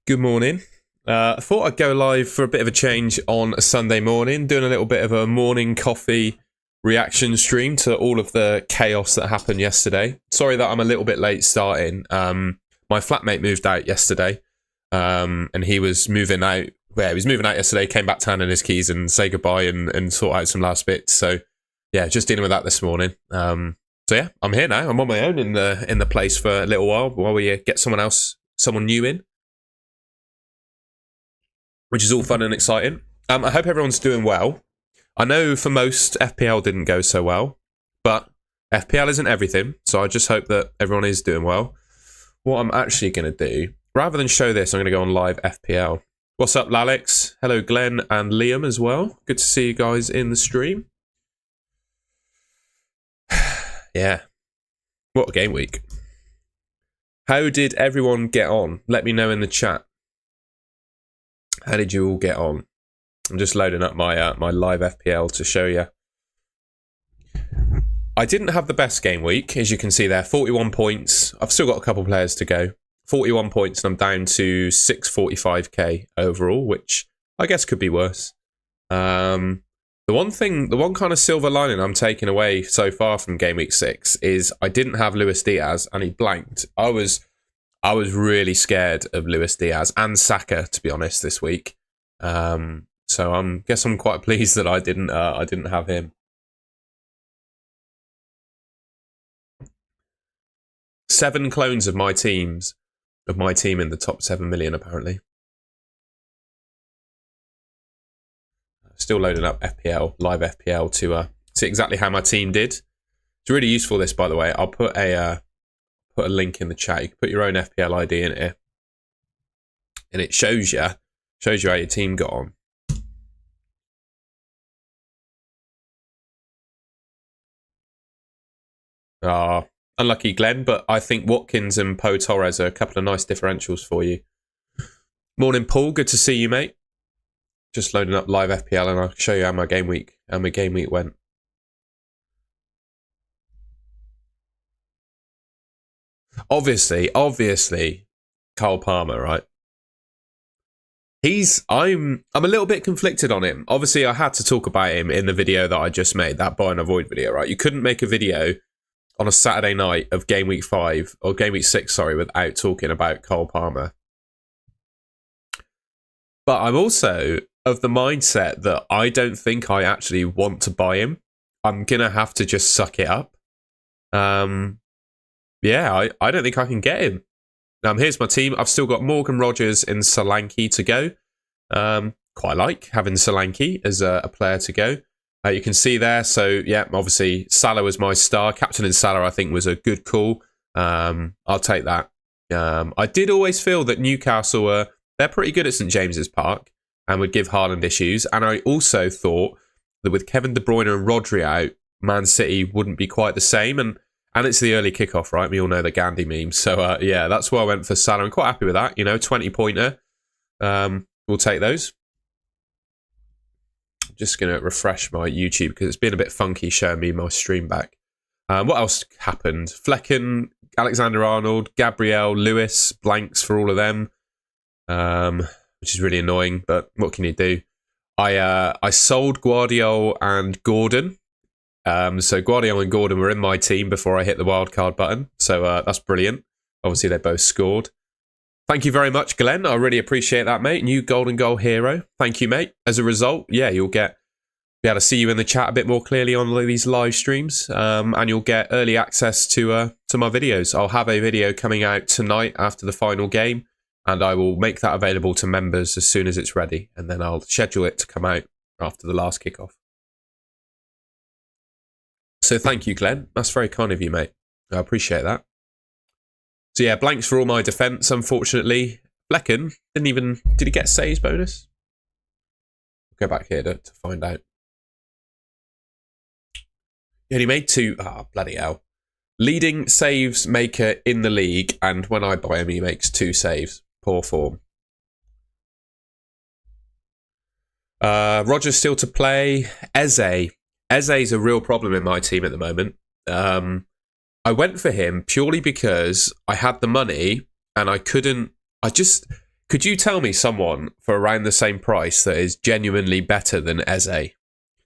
Good morning. I thought I'd go live for a bit of a change on a Sunday morning, doing a little bit of a morning coffee reaction stream to all of the chaos that happened yesterday. Sorry that I'm a little bit late starting. My flatmate moved out yesterday, and he was moving out. Yeah, he was moving out yesterday, came back to hand in his keys and say goodbye and sort out some last bits. So, yeah, just dealing with that this morning. So yeah, I'm here now. I'm on my own in the place for a little while we get someone new in, which is all fun and exciting. I hope everyone's doing well. I know for most, FPL didn't go so well, but FPL isn't everything, so I just hope that everyone is doing well. What I'm actually going to do, rather than show this, I'm going to go on live FPL. What's up, Lalix? Hello, Glenn and Liam as well. Good to see you guys in the stream. Yeah. What a game week. How did everyone get on? Let me know in the chat. How did you all get on? I'm just loading up my my live FPL to show you. I didn't have the best game week, as you can see there. 41 points. I've still got a couple players to go. 41 points, and I'm down to 645k overall, which I guess could be worse. The one kind of silver lining I'm taking away so far from game week 6 is I didn't have Luis Diaz, and he blanked. I was really scared of Luis Diaz and Saka, to be honest, this week. So I'm quite pleased that I didn't have him. Seven clones of my team in the top 7 million apparently. Still loading up FPL, live FPL to see exactly how my team did. It's really useful, this, by the way. I'll put a link in the chat. You can put your own FPL ID in here, and it shows you how your team got on. Unlucky Glenn, but I think Watkins and Poe Torres are a couple of nice differentials for you. Morning, Paul. Good to see you, mate. Just loading up live FPL, and I'll show you how my game week went. Obviously, Cole Palmer, right? I'm a little bit conflicted on him. Obviously, I had to talk about him in the video that I just made, that buy and avoid video, right? You couldn't make a video on a Saturday night of game week 5 or game week 6, sorry, without talking about Cole Palmer. But I'm also of the mindset that I don't think I actually want to buy him. I'm gonna have to just suck it up. Yeah, I don't think I can get him. Here's my team. I've still got Morgan Rogers and Solanke to go. Quite like having Solanke as a player to go. You can see there. So, yeah, obviously, Salah was my star. Captain in Salah, I think, was a good call. I'll take that. I did always feel that Newcastle they're pretty good at St James's Park and would give Haaland issues. And I also thought that with Kevin De Bruyne and Rodri out, Man City wouldn't be quite the same. And it's the early kickoff, right? We all know the Gandhi meme. So, yeah, that's why I went for Salah. I'm quite happy with that. 20-pointer. We'll take those. I'm just going to refresh my YouTube because it's been a bit funky showing me my stream back. What else happened? Flecken, Alexander-Arnold, Gabriel, Lewis, blanks for all of them, which is really annoying, but what can you do? I sold Guardiola and Gordon. So Guardiola and Gordon were in my team before I hit the wildcard button. So that's brilliant. Obviously, they both scored. Thank you very much, Glenn. I really appreciate that, mate. New golden goal hero. Thank you, mate. As a result, yeah, you'll be able to see you in the chat a bit more clearly on these live streams, and you'll get early access to my videos. I'll have a video coming out tonight after the final game, and I will make that available to members as soon as it's ready, and then I'll schedule it to come out after the last kickoff. So thank you, Glenn. That's very kind of you, mate. I appreciate that. So yeah, blanks for all my defence, unfortunately. Flecken did he get saves bonus? Go back here to find out. Yeah, he made 2. Bloody hell. Leading saves maker in the league, and when I buy him, he makes 2 saves. Poor form. Roger's still to play. Eze's a real problem in my team at the moment. I went for him purely because I had the money and I couldn't. Could you tell me someone for around the same price that is genuinely better than Eze?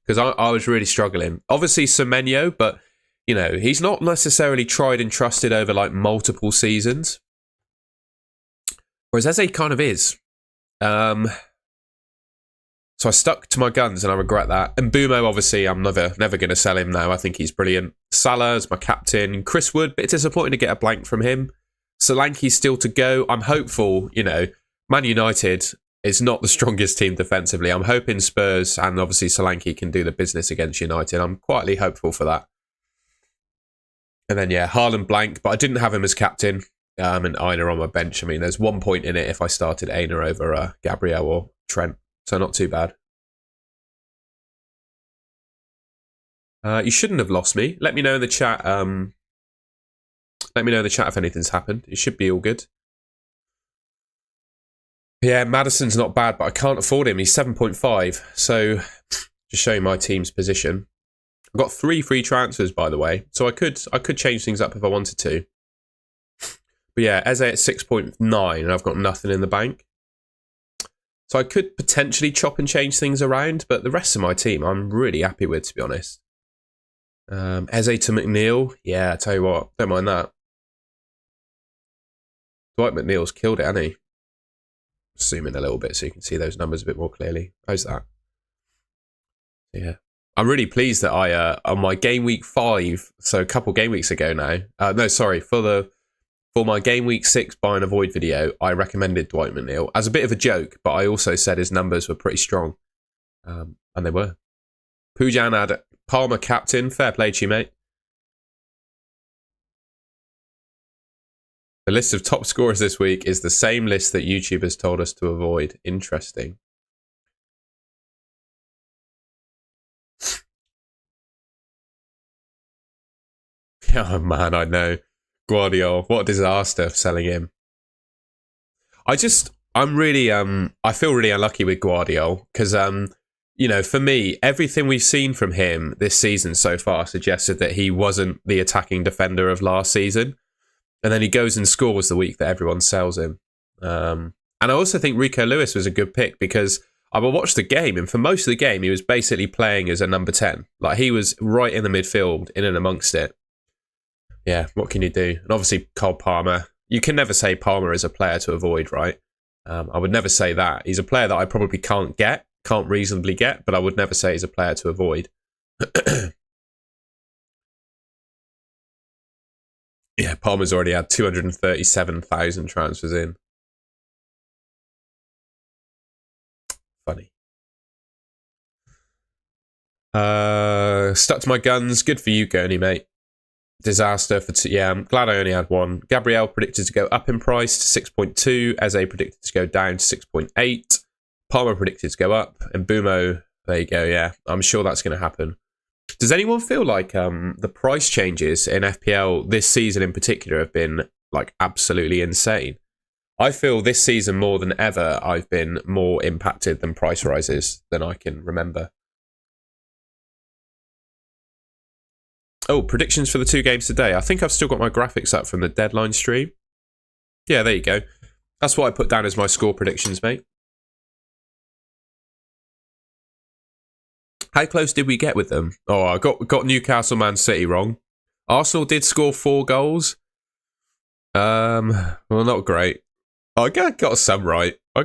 Because I was really struggling. Obviously Semenyo, but you know, he's not necessarily tried and trusted over like multiple seasons. Whereas Eze kind of is. So I stuck to my guns and I regret that. And Bumo, obviously, I'm never going to sell him now. I think he's brilliant. Salah is my captain. Chris Wood, bit disappointing to get a blank from him. Solanke's still to go. I'm hopeful, you know, Man United is not the strongest team defensively. I'm hoping Spurs and obviously Solanke can do the business against United. I'm quietly hopeful for that. And then, yeah, Haaland blank, but I didn't have him as captain. And Aina on my bench. I mean, there's 1 point in it if I started Aina over Gabriel or Trent. So not too bad. You shouldn't have lost me. Let me know in the chat. Let me know in the chat if anything's happened. It should be all good. Yeah, Maddison's not bad, but I can't afford him. He's 7.5. So just showing my team's position. I've got 3 free transfers, by the way. So I could change things up if I wanted to. But yeah, Eze at 6.9 and I've got nothing in the bank. So I could potentially chop and change things around, but the rest of my team I'm really happy with, to be honest. Eze to McNeil. Yeah, I tell you what, don't mind that. Dwight McNeil's killed it, hasn't he? Zoom in a little bit so you can see those numbers a bit more clearly. How's that? Yeah. I'm really pleased that I, on my game week 5, so a couple game weeks ago now, for my game week 6 buy and avoid video, I recommended Dwight McNeil as a bit of a joke, but I also said his numbers were pretty strong. And they were. Pujan had Palmer captain. Fair play to you, mate. The list of top scorers this week is the same list that YouTube has told us to avoid. Interesting. Oh man, I know. Guardiola, what a disaster selling him. I feel really unlucky with Guardiola because, you know, for me, everything we've seen from him this season so far suggested that he wasn't the attacking defender of last season. And then he goes and scores the week that everyone sells him. And I also think Rico Lewis was a good pick because I watched the game and for most of the game, he was basically playing as a number 10. Like he was right in the midfield, in and amongst it. Yeah, what can you do? And obviously Cole Palmer. You can never say Palmer is a player to avoid, right? I would never say that. He's a player that I probably can't reasonably get, but I would never say he's a player to avoid. Yeah, Palmer's already had 237,000 transfers in. Funny. Stuck to my guns. Good for you, Gurney, mate. Disaster for yeah, I'm glad I only had one. Gabriel predicted to go up in price to 6.2. Eze predicted to go down to 6.8. Palmer predicted to go up. And Bumo, there you go, yeah. I'm sure that's going to happen. Does anyone feel like the price changes in FPL this season in particular have been like absolutely insane? I feel this season more than ever I've been more impacted than price rises than I can remember. Oh, predictions for the 2 games today. I think I've still got my graphics up from the deadline stream. Yeah, there you go. That's what I put down as my score predictions, mate. How close did we get with them? Oh, I got Newcastle Man City wrong. Arsenal did score 4 goals. Well, not great. I got some right. I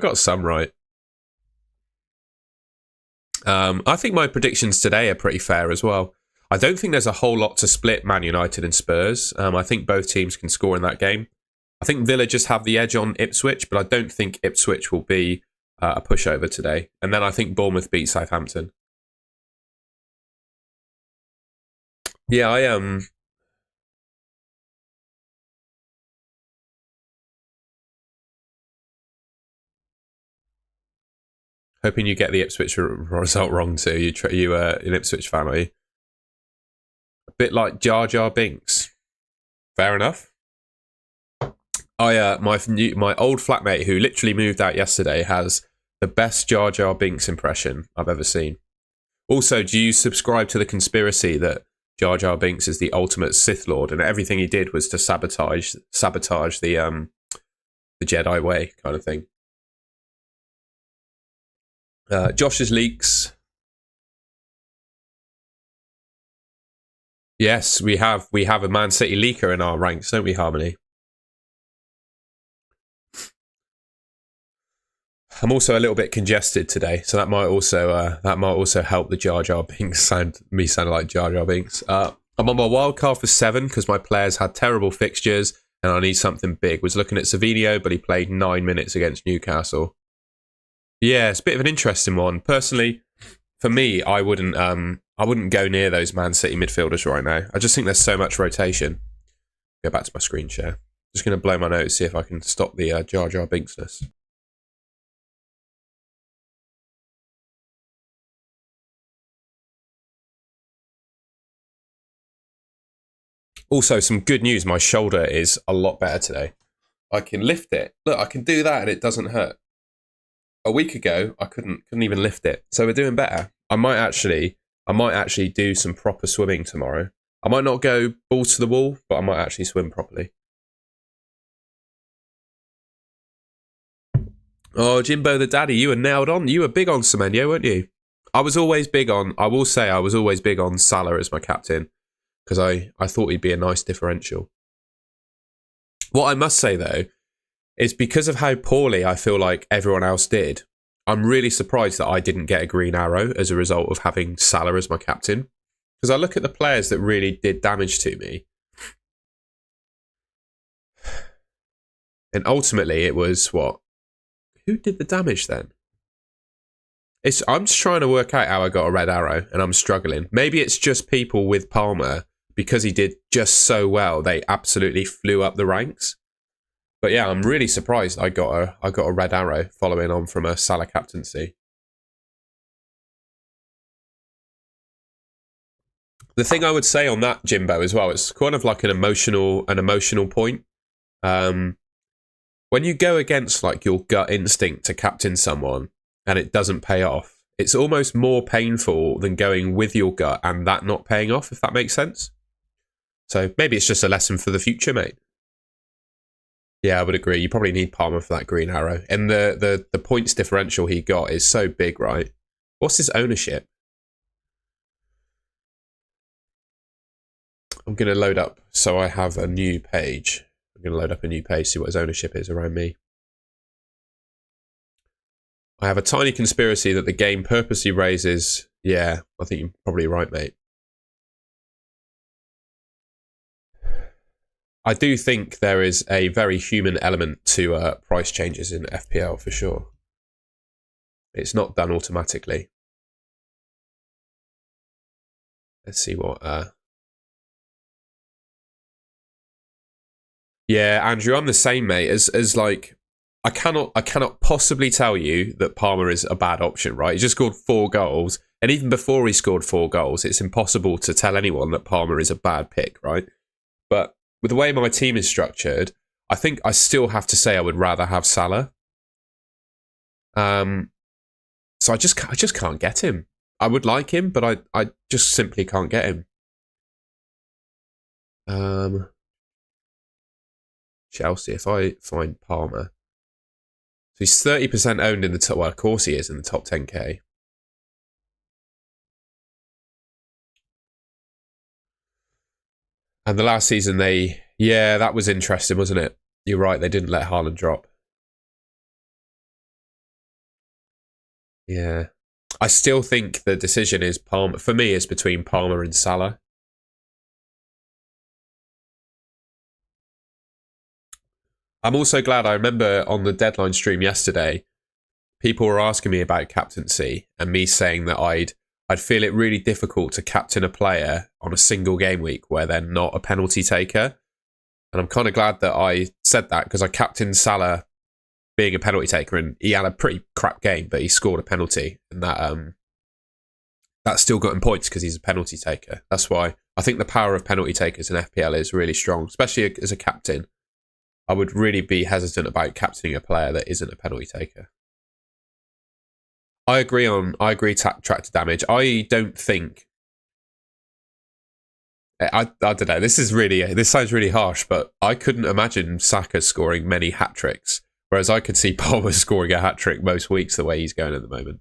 think my predictions today are pretty fair as well. I don't think there's a whole lot to split Man United and Spurs. I think both teams can score in that game. I think Villa just have the edge on Ipswich, but I don't think Ipswich will be a pushover today. And then I think Bournemouth beat Southampton. Yeah, I am. Hoping you get the Ipswich result wrong too. You an Ipswich fan, are you? A bit like Jar Jar Binks. Fair enough. My old flatmate who literally moved out yesterday has the best Jar Jar Binks impression I've ever seen. Also, do you subscribe to the conspiracy that Jar Jar Binks is the ultimate Sith Lord and everything he did was to sabotage the Jedi way kind of thing? Josh's leaks. Yes, we have a Man City leaker in our ranks, don't we, Harmony? I'm also a little bit congested today, so that might also help the Jar Jar Binks sounding like Jar Jar Binks. I'm on my wild card for 7 because my players had terrible fixtures and I need something big. Was looking at Savinio, but he played 9 minutes against Newcastle. Yeah, it's a bit of an interesting one. Personally, for me, I wouldn't go near those Man City midfielders right now. I just think there's so much rotation. Go back to my screen share. Just going to blow my nose, see if I can stop the Jar Jar Binksness. Also, some good news. My shoulder is a lot better today. I can lift it. Look, I can do that and it doesn't hurt. A week ago, I couldn't even lift it. So we're doing better. I might actually do some proper swimming tomorrow. I might not go balls to the wall, but I might actually swim properly. Oh, Jimbo the daddy, you were nailed on. You were big on Semenyo, weren't you? I will say I was always big on Salah as my captain because I thought he'd be a nice differential. What I must say, though, is because of how poorly I feel like everyone else did, I'm really surprised that I didn't get a green arrow as a result of having Salah as my captain. Because I look at the players that really did damage to me. And ultimately, it was what? Who did the damage then? I'm just trying to work out how I got a red arrow, and I'm struggling. Maybe it's just people with Palmer, because he did just so well, they absolutely flew up the ranks. But yeah, I'm really surprised I got a red arrow following on from a Salah captaincy. The thing I would say on that, Jimbo, as well, it's kind of like an emotional point. When you go against like your gut instinct to captain someone and it doesn't pay off, it's almost more painful than going with your gut and that not paying off, if that makes sense. So maybe it's just a lesson for the future, mate. Yeah, I would agree. You probably need Palmer for that green arrow. And the points differential he got is so big, right? What's his ownership? I'm going to load up so I have a new page. I'm going to load up a new page, see what his ownership is around me. I have a tiny conspiracy that the game purposely raises... Yeah, I think you're probably right, mate. I do think there is a very human element to price changes in FPL for sure. It's not done automatically. Let's see what... Yeah, Andrew, I'm the same, mate. As like, I cannot possibly tell you that Palmer is a bad option, right? He just scored 4 goals, and even before he scored 4 goals, it's impossible to tell anyone that Palmer is a bad pick, right? But with the way my team is structured, I think I still have to say I would rather have Salah. So I just can't get him. I would like him, but I just simply can't get him. Chelsea, if I find Palmer. So he's 30% owned in the top, well, of course he is in the top 10k. And the last season yeah, that was interesting, wasn't it? You're right, they didn't let Haaland drop. Yeah. I still think the decision is Palmer, for me, is between Palmer and Salah. I'm also glad, I remember on the deadline stream yesterday, people were asking me about captaincy and me saying that I'd feel it really difficult to captain a player on a single game week where they're not a penalty taker. And I'm kind of glad that I said that because I captained Salah being a penalty taker and he had a pretty crap game, but he scored a penalty and that still got him points because he's a penalty taker. That's why I think the power of penalty takers in FPL is really strong, especially as a captain. I would really be hesitant about captaining a player that isn't a penalty taker. I agree tractor damage. I don't think... I don't know. This sounds really harsh, but I couldn't imagine Saka scoring many hat-tricks, whereas I could see Palmer scoring a hat-trick most weeks the way he's going at the moment.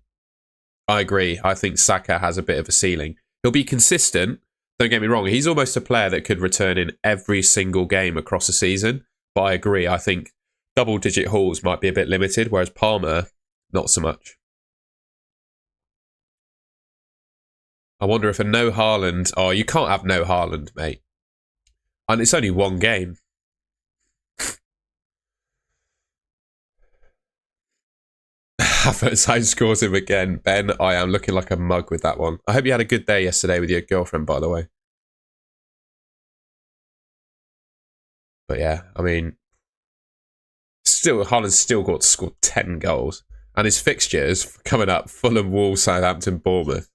I agree. I think Saka has a bit of a ceiling. He'll be consistent. Don't get me wrong. He's almost a player that could return in every single game across a season. But I agree. I think double-digit hauls might be a bit limited, whereas Palmer, not so much. I wonder if a no Haaland... Oh, you can't have no Haaland, mate. And it's only one game. Havertz scores him again. Ben, I am looking like a mug with that one. I hope you had a good day yesterday with your girlfriend, by the way. But yeah, I mean... Still, Haaland's still got to score 10 goals. And his fixtures coming up, Fulham, Wolves, Southampton, Bournemouth.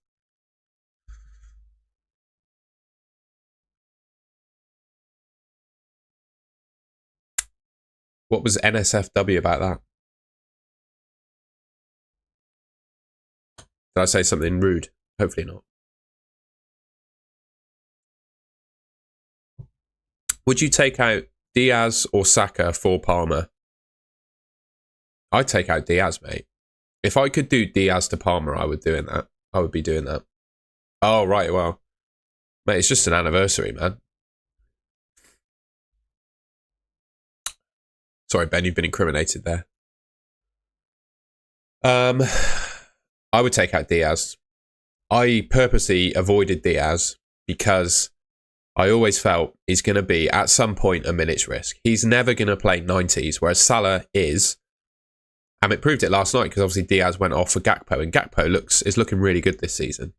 What was NSFW about that? Did I say something rude? Hopefully not. Would you take out Diaz or Saka for Palmer? I'd take out Diaz, mate. If I could do Diaz to Palmer, I would be doing that. Oh, right, well. Mate, it's just an anniversary, man. Sorry, Ben, you've been incriminated there. I would take out Diaz. I purposely avoided Diaz because I always felt he's going to be, at some point, a minute's risk. He's never going to play 90s, whereas Salah is. And it proved it last night because obviously Diaz went off for Gakpo, and Gakpo is looking really good this season.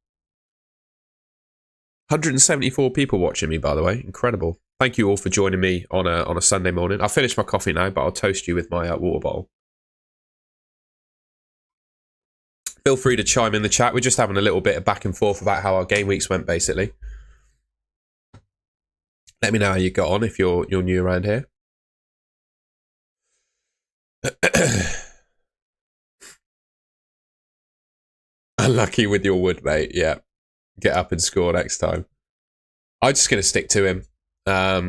174 people watching me, by the way. Incredible. Thank you all for joining me on a Sunday morning. I'll finish my coffee now, but I'll toast you with my water bottle. Feel free to chime in the chat. We're just having a little bit of back and forth about how our game weeks went, basically. Let me know how you got on if you're new around here. Unlucky with your wood, mate. Yeah. Get up and score next time. I'm just going to stick to him.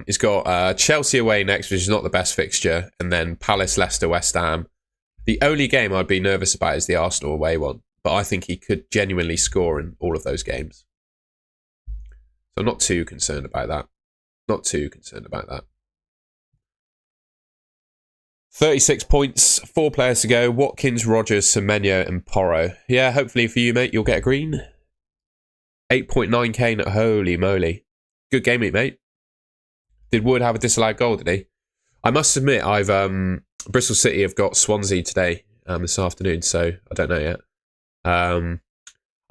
He's got Chelsea away next, which is not the best fixture, and then Palace, Leicester, West Ham. The only game I'd be nervous about is the Arsenal away one, but I think he could genuinely score in all of those games. So I'm not too concerned about that. Not too concerned about that. 36 points, 4 players to go. Watkins, Rogers, Semenyo and Porro. Yeah, hopefully for you, mate, you'll get a green. 8.9k, holy moly. Good game, mate. Did Wood have a disallowed goal, did he? I must admit, Bristol City have got Swansea today, this afternoon, so I don't know yet. I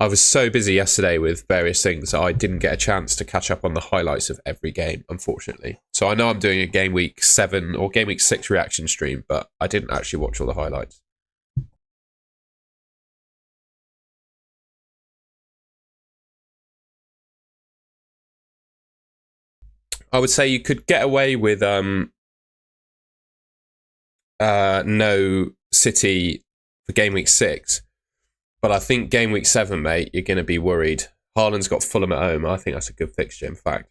was so busy yesterday with various things that I didn't get a chance to catch up on the highlights of every game, unfortunately. So I know I'm doing a Game Week 7 or Game Week 6 reaction stream, but I didn't actually watch all the highlights. I would say you could get away with no City for Game Week 6. But I think Game Week 7, mate, you're going to be worried. Haaland's got Fulham at home. I think that's a good fixture, in fact.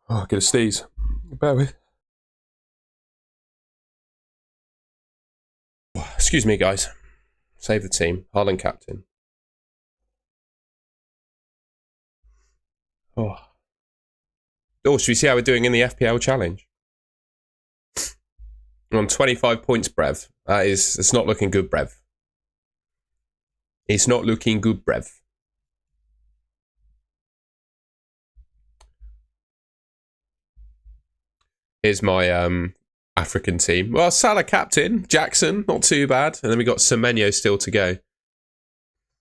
Oh, get a sneeze. Bear with. Excuse me, guys. Save the team. Haaland captain. Oh, should we see how we're doing in the FPL challenge? We're on 25 points, Brev. It's not looking good, Brev. It's not looking good, Brev. Here's my African team. Well, Salah captain, Jackson, not too bad. And then we got Semenyo still to go.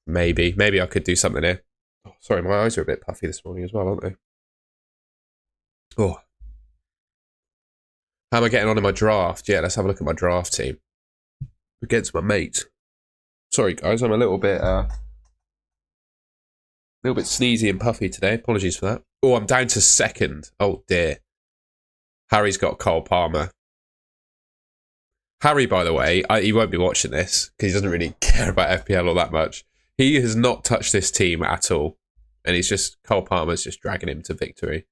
Maybe I could do something here. Oh, sorry, my eyes are a bit puffy this morning as well, aren't they? Oh. How am I getting on in my draft? Yeah, let's have a look at my draft team. Against my mate. Sorry, guys, I'm a little bit sneezy and puffy today. Apologies for that. Oh, I'm down to second. Oh, dear. Harry's got Cole Palmer. Harry, by the way, he won't be watching this because he doesn't really care about FPL all that much. He has not touched this team at all. And Cole Palmer's just dragging him to victory.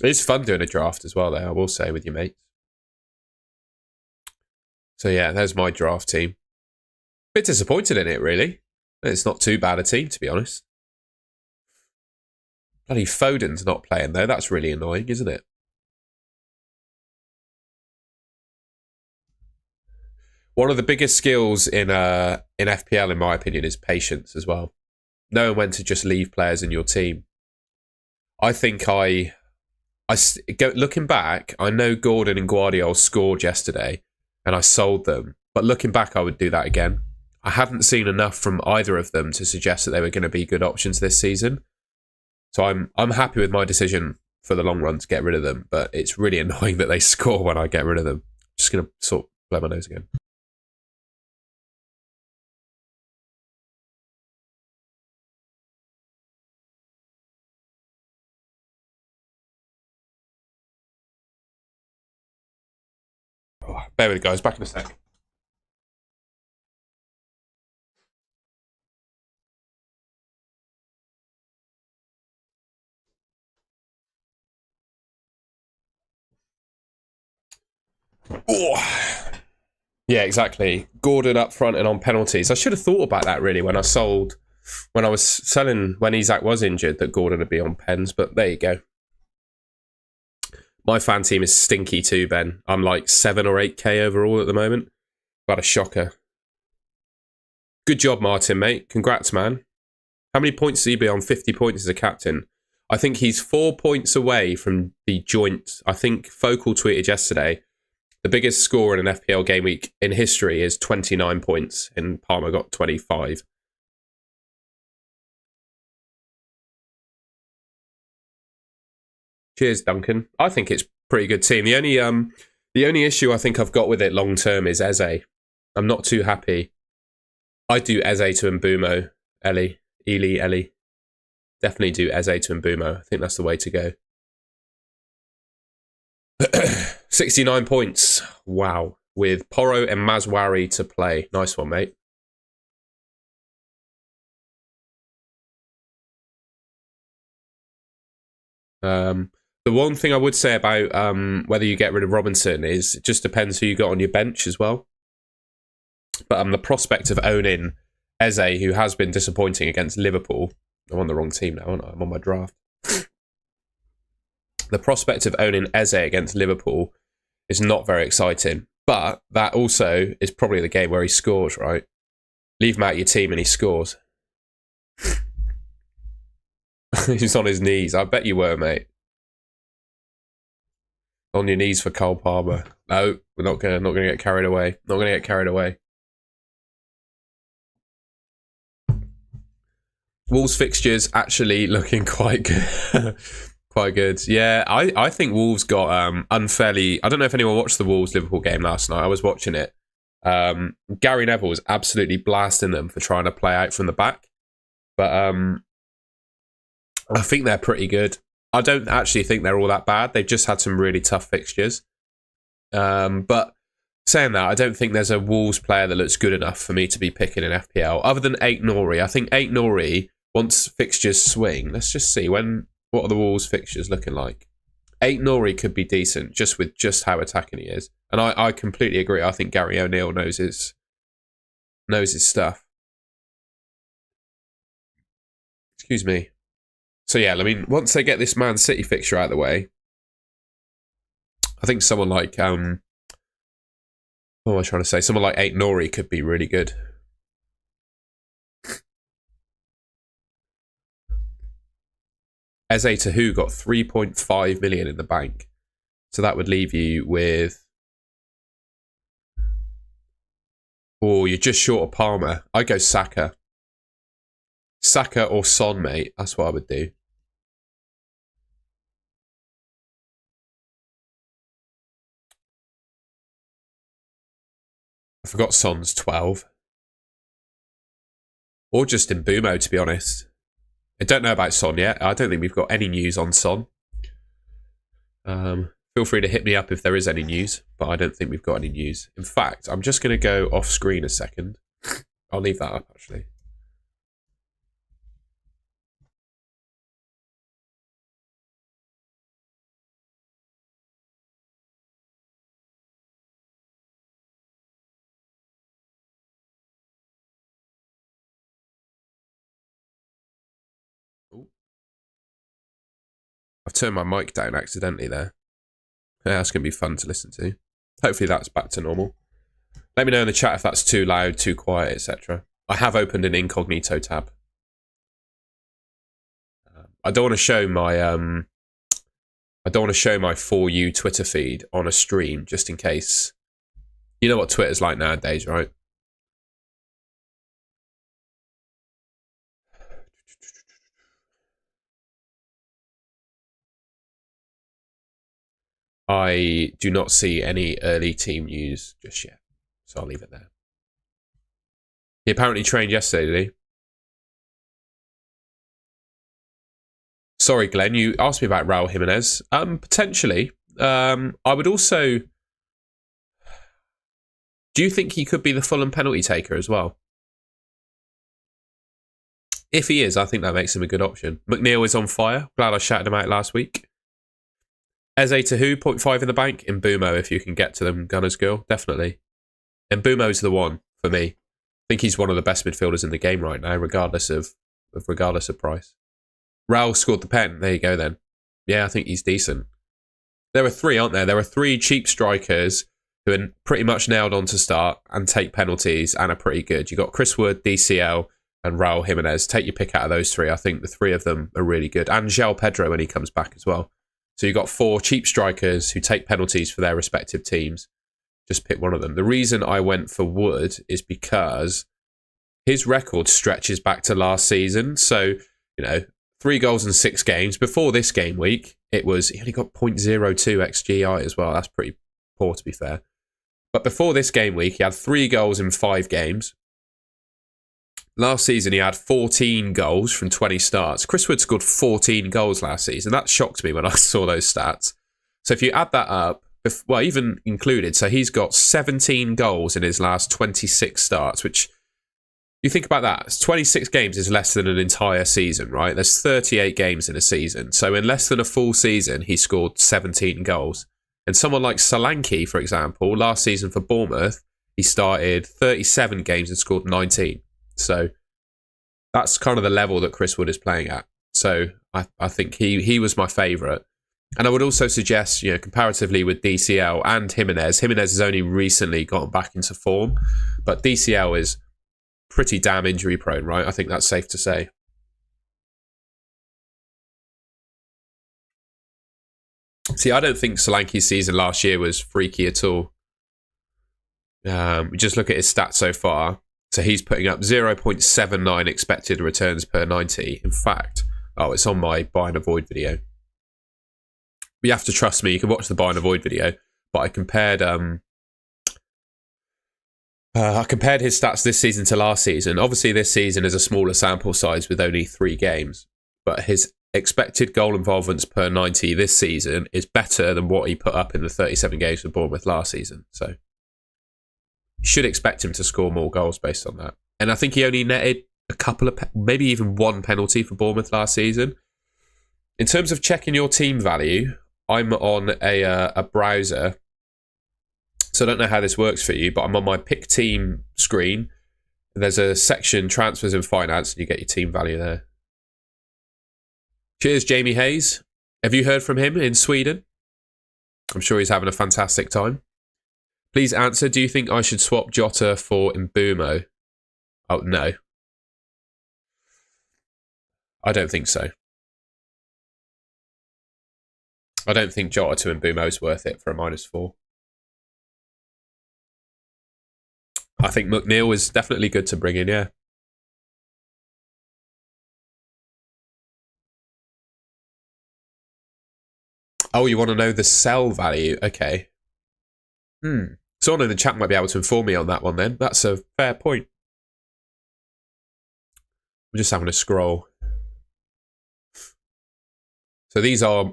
It's fun doing a draft as well, though, I will say, with your mates. So, yeah, there's my draft team. Bit disappointed in it, really. It's not too bad a team, to be honest. Bloody Foden's not playing, though. That's really annoying, isn't it? One of the biggest skills in FPL, in my opinion, is patience as well. Knowing when to just leave players in your team. I think looking back, I know Gordon and Guardiola scored yesterday, and I sold them. But looking back, I would do that again. I hadn't seen enough from either of them to suggest that they were going to be good options this season. So I'm happy with my decision for the long run to get rid of them. But it's really annoying that they score when I get rid of them. Just going to sort of blow my nose again. Oh, bear with it, guys. Back in a sec. Oh. Yeah, exactly. Gordon up front and on penalties. I should have thought about that really when I was selling when Isak was injured, that Gordon would be on pens, but there you go. My fan team is stinky too, Ben. I'm like 7 or 8k overall at the moment. Got a shocker. Good job, Martin, mate. Congrats, man. How many points did he be on? 50 points as a captain. I think he's 4 points away from the joint. I think Focal tweeted yesterday, the biggest score in an FPL game week in history is 29 points, and Palmer got 25. Cheers, Duncan. I think it's a pretty good team. The only issue I think I've got with it long term is Eze. I'm not too happy. I do Eze to Mbumo, Ellie. Definitely do Eze to Mbumo. I think that's the way to go. 69 points. Wow. With Porro and Maswari to play. Nice one, mate. The one thing I would say about whether you get rid of Robinson is it just depends who you got on your bench as well. But the prospect of owning Eze, who has been disappointing against Liverpool. I'm on the wrong team now, aren't I? I'm on my draft. The prospect of owning Eze against Liverpool is not very exciting. But that also is probably the game where he scores, right? Leave him out of your team and he scores. He's on his knees. I bet you were, mate. On your knees for Cole Palmer. No, we're not gonna get carried away. Not gonna get carried away. Wolves fixtures actually looking quite good. Quite good. Yeah, I think Wolves got unfairly. I don't know if anyone watched the Wolves Liverpool game last night. I was watching it. Gary Neville was absolutely blasting them for trying to play out from the back. But I think they're pretty good. I don't actually think they're all that bad. They've just had some really tough fixtures. But saying that, I don't think there's a Wolves player that looks good enough for me to be picking in FPL. Other than Aït-Nouri. I think Aït-Nouri, once fixtures swing, let's just see what are the Wolves fixtures looking like. Aït-Nouri could be decent just with just how attacking he is. And I completely agree. I think Gary O'Neill knows his stuff. Excuse me. So yeah, I mean, once they get this Man City fixture out of the way, I think someone like what am I trying to say? Someone like Aït-Nouri could be really good. Eze to who got 3.5 million in the bank. So that would leave you with... Oh, you're just short of Palmer. I'd go Saka. Saka or Son, mate. That's what I would do. I forgot Son's 12. Or just Mbumo, to be honest. I don't know about Son yet. I don't think we've got any news on Son. Feel free to hit me up if there is any news, but I don't think we've got any news. In fact, I'm just going to go off screen a second. I'll leave that up, actually. turned my mic down accidentally there. Yeah, that's going to be fun to listen to. Hopefully that's back to normal. Let me know in the chat if that's too loud, too quiet, etc. I have opened an incognito tab. I don't want to show my For You Twitter feed on a stream just in case. You know what Twitter's like nowadays, right? I do not see any early team news just yet, so I'll leave it there. He apparently trained yesterday, did he? Sorry, Glenn, you asked me about Raul Jimenez. Potentially. I would also... Do you think he could be the Fulham penalty taker as well? If he is, I think that makes him a good option. McNeil is on fire. Glad I shouted him out last week. Eze to who? 0.5 in the bank? Mbumo, if you can get to them, Gunners Girl. Definitely. Mbumo's the one for me. I think he's one of the best midfielders in the game right now, regardless of price. Raul scored the pen. There you go then. Yeah, I think he's decent. There are three, aren't there? There are three cheap strikers who are pretty much nailed on to start and take penalties and are pretty good. You've got Chris Wood, DCL, and Raul Jimenez. Take your pick out of those three. I think the three of them are really good. And João Pedro when he comes back as well. So you've got four cheap strikers who take penalties for their respective teams. Just pick one of them. The reason I went for Wood is because his record stretches back to last season. So, 3 goals in 6 games. Before this game week, he only got 0.02 XGI as well. That's pretty poor, to be fair. But before this game week, he had 3 goals in 5 games. Last season, he had 14 goals from 20 starts. Chris Wood scored 14 goals last season. That shocked me when I saw those stats. So if you add that up, even included, so he's got 17 goals in his last 26 starts, which, you think about that, 26 games is less than an entire season, right? There's 38 games in a season. So in less than a full season, he scored 17 goals. And someone like Solanke, for example, last season for Bournemouth, he started 37 games and scored 19. So that's kind of the level that Chris Wood is playing at. So I think he was my favourite. And I would also suggest, comparatively with DCL and Jimenez has only recently gotten back into form, but DCL is pretty damn injury prone, right? I think that's safe to say. See, I don't think Solanke's season last year was freaky at all. We just look at his stats so far. So he's putting up 0.79 expected returns per 90. In fact, it's on my buy and avoid video. You have to trust me. You can watch the buy and avoid video. But I compared his stats this season to last season. Obviously, this season is a smaller sample size with only 3 games. But his expected goal involvements per 90 this season is better than what he put up in the 37 games for Bournemouth last season. So you should expect him to score more goals based on that. And I think he only netted a couple of, maybe even 1 penalty for Bournemouth last season. In terms of checking your team value, I'm on a browser. So I don't know how this works for you, but I'm on my pick team screen. There's a section, transfers and finance, and you get your team value there. Cheers, Jamie Hayes. Have you heard from him in Sweden? I'm sure he's having a fantastic time. Please answer, do you think I should swap Jota for Mbumo? Oh, no. I don't think so. I don't think Jota to Mbumo is worth it for a -4. I think McNeil is definitely good to bring in, yeah. Oh, you want to know the sell value? Okay. Someone in the chat might be able to inform me on that one then. That's a fair point. I'm just having a scroll. So these are,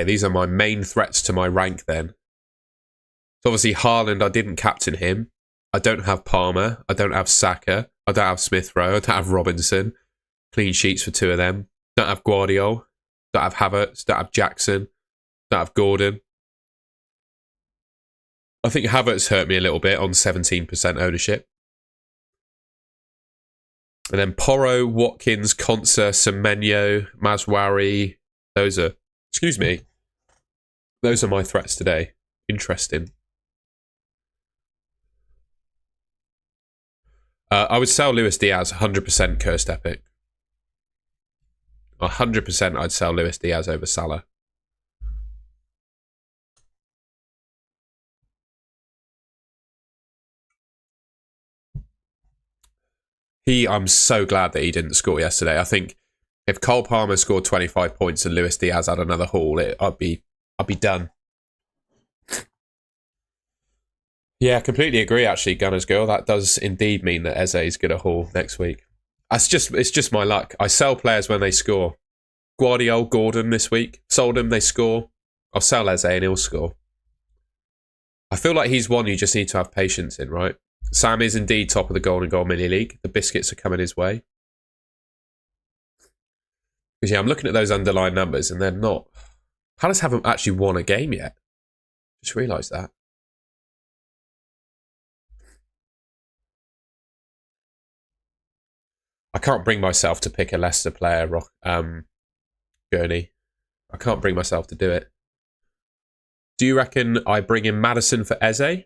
these are my main threats to my rank then. So obviously Haaland, I didn't captain him. I don't have Palmer. I don't have Saka. I don't have Smith Rowe. I don't have Robinson. Clean sheets for 2 of them. Don't have Guardiola. Don't have Havertz. Don't have Jackson. Don't have Gordon. I think Havertz hurt me a little bit on 17% ownership. And then Porro, Watkins, Konsa, Semenyo, Maswari. Those are Excuse me. Those are my threats today. Interesting. I would sell Luis Diaz 100% cursed epic. 100% I'd sell Luis Diaz over Salah. I'm so glad that he didn't score yesterday. I think if Cole Palmer scored 25 points and Luis Diaz had another haul, I'd be done. Yeah, completely agree. Actually, Gunners Girl, that does indeed mean that Eze is going to haul next week. It's just my luck. I sell players when they score. Guardiola, Gordon this week sold him. They score. I'll sell Eze and he'll score. I feel like he's one you just need to have patience in, right? Sam is indeed top of the Golden Goal Mini League. The biscuits are coming his way. Because yeah, I'm looking at those underlying numbers and they're not. Palace haven't actually won a game yet. Just realised that. I can't bring myself to pick a Leicester player, Gurney. I can't bring myself to do it. Do you reckon I bring in Maddison for Eze?